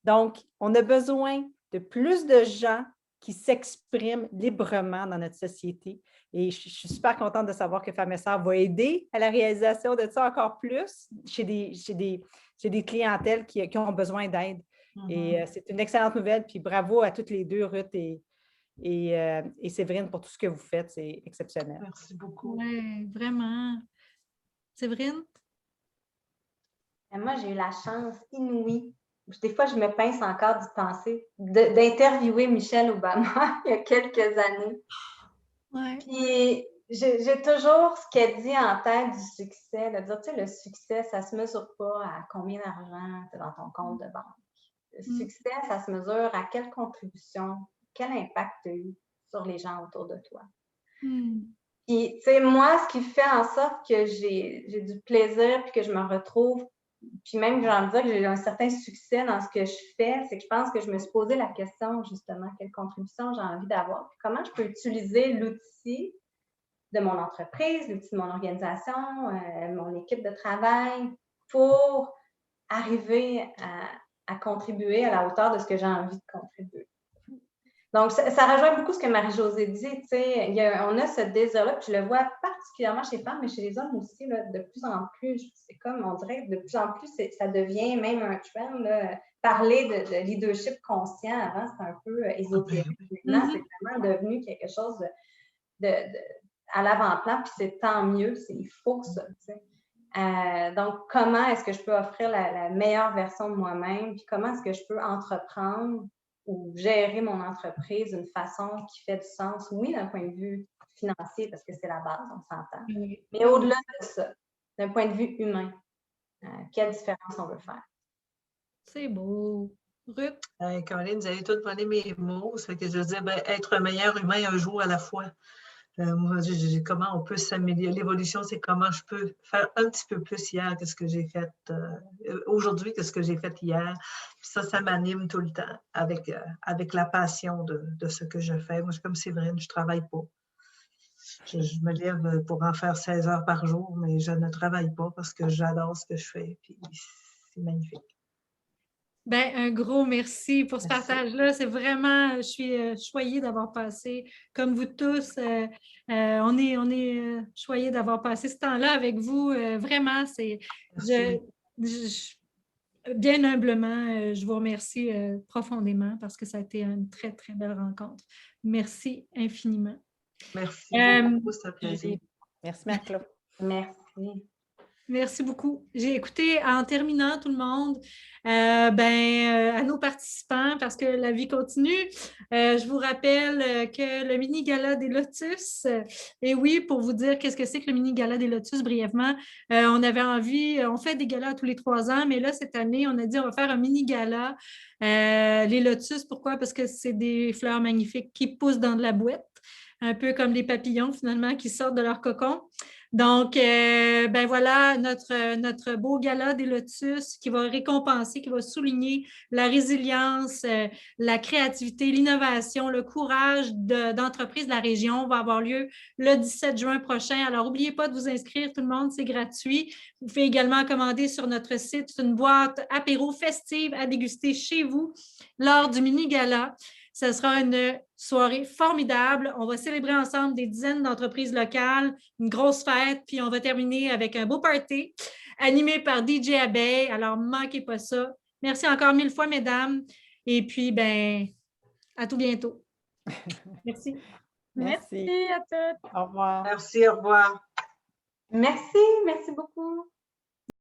Donc, on a besoin de plus de gens qui s'expriment librement dans notre société. Et je suis super contente de savoir que Femmes et Sœurs va aider à la réalisation de ça encore plus chez des clientèles qui ont besoin d'aide. Et c'est une excellente nouvelle. Puis bravo à toutes les deux, Ruth et Séverine, pour tout ce que vous faites. C'est exceptionnel. Merci beaucoup. Oui, vraiment. Séverine? Moi, j'ai eu la chance inouïe. Des fois, je me pince encore d'y penser, d'interviewer Michelle Obama il y a quelques années. Ouais. Puis, j'ai toujours ce qu'elle dit en tête du succès, de dire, tu sais, le succès, ça ne se mesure pas à combien d'argent tu as dans ton compte de banque. Le succès, ça se mesure à quelle contribution, quel impact tu as eu sur les gens autour de toi. Puis, tu sais, moi, ce qui fait en sorte que j'ai du plaisir puis que je me retrouve, puis même, j'ai envie de dire que j'ai un certain succès dans ce que je fais, c'est que je pense que je me suis posé la question, justement, quelle contribution j'ai envie d'avoir, puis comment je peux utiliser l'outil de mon entreprise, l'outil de mon organisation, mon équipe de travail pour arriver à contribuer à la hauteur de ce que j'ai envie de contribuer. Donc, ça rejoint beaucoup ce que Marie-Josée dit. Tu sais, on a ce désir-là, puis je le vois particulièrement chez les femmes, mais chez les hommes aussi, là, de plus en plus. C'est comme, on dirait, de plus en plus, ça devient même un trend. Là. Parler de leadership conscient, avant, c'était un peu ésotérique. Maintenant, c'est vraiment devenu quelque chose à l'avant-plan, puis c'est tant mieux, il faut ça, tu sais. Donc, comment est-ce que je peux offrir la meilleure version de moi-même, puis comment est-ce que je peux entreprendre ou gérer mon entreprise d'une façon qui fait du sens, oui, d'un point de vue financier, parce que c'est la base, on s'entend, mais au-delà de ça, d'un point de vue humain, quelle différence on veut faire? C'est beau. Ruth? Caroline, vous avez toutes pris mes mots. Ça fait que je veux dire, être un meilleur humain un jour à la fois. Moi, comment on peut s'améliorer. L'évolution, c'est comment je peux faire un petit peu plus hier que ce que j'ai fait aujourd'hui, que ce que j'ai fait hier. Puis ça m'anime tout le temps avec la passion de ce que je fais. Moi, je suis comme Séverine, je ne travaille pas. Je me lève pour en faire 16 heures par jour, mais je ne travaille pas parce que j'adore ce que je fais. Puis c'est magnifique. Ben, un gros merci pour ce partage-là. C'est vraiment, je suis choyée d'avoir passé, comme vous tous, on est choyés d'avoir passé ce temps-là avec vous. Vraiment, bien humblement, je vous remercie profondément parce que ça a été une très, très belle rencontre. Merci infiniment. Merci beaucoup, c'est un plaisir. Merci, Marc-Claude. Merci. Merci beaucoup. J'ai écouté en terminant tout le monde, à nos participants, parce que la vie continue. Je vous rappelle que le mini-gala des Lotus, et oui, pour vous dire qu'est-ce que c'est que le mini-gala des Lotus, brièvement, on avait envie, on fait des galas tous les 3 ans, mais là, cette année, on a dit on va faire un mini-gala. Les Lotus, pourquoi? Parce que c'est des fleurs magnifiques qui poussent dans de la boîte, un peu comme des papillons, finalement, qui sortent de leur cocon. Donc, voilà notre beau gala des Lotus qui va récompenser, qui va souligner la résilience, la créativité, l'innovation, le courage d'entreprises de la région va avoir lieu le 17 juin prochain. Alors, n'oubliez pas de vous inscrire, tout le monde, c'est gratuit. Vous pouvez également commander sur notre site une boîte apéro festive à déguster chez vous lors du mini-gala. Ce sera une soirée formidable. On va célébrer ensemble des dizaines d'entreprises locales, une grosse fête, puis on va terminer avec un beau party animé par DJ Abeille. Alors, ne manquez pas ça. Merci encore 1000 fois, mesdames. Et puis, à tout bientôt. Merci. Merci à toutes. Au revoir. Merci, au revoir. Merci beaucoup.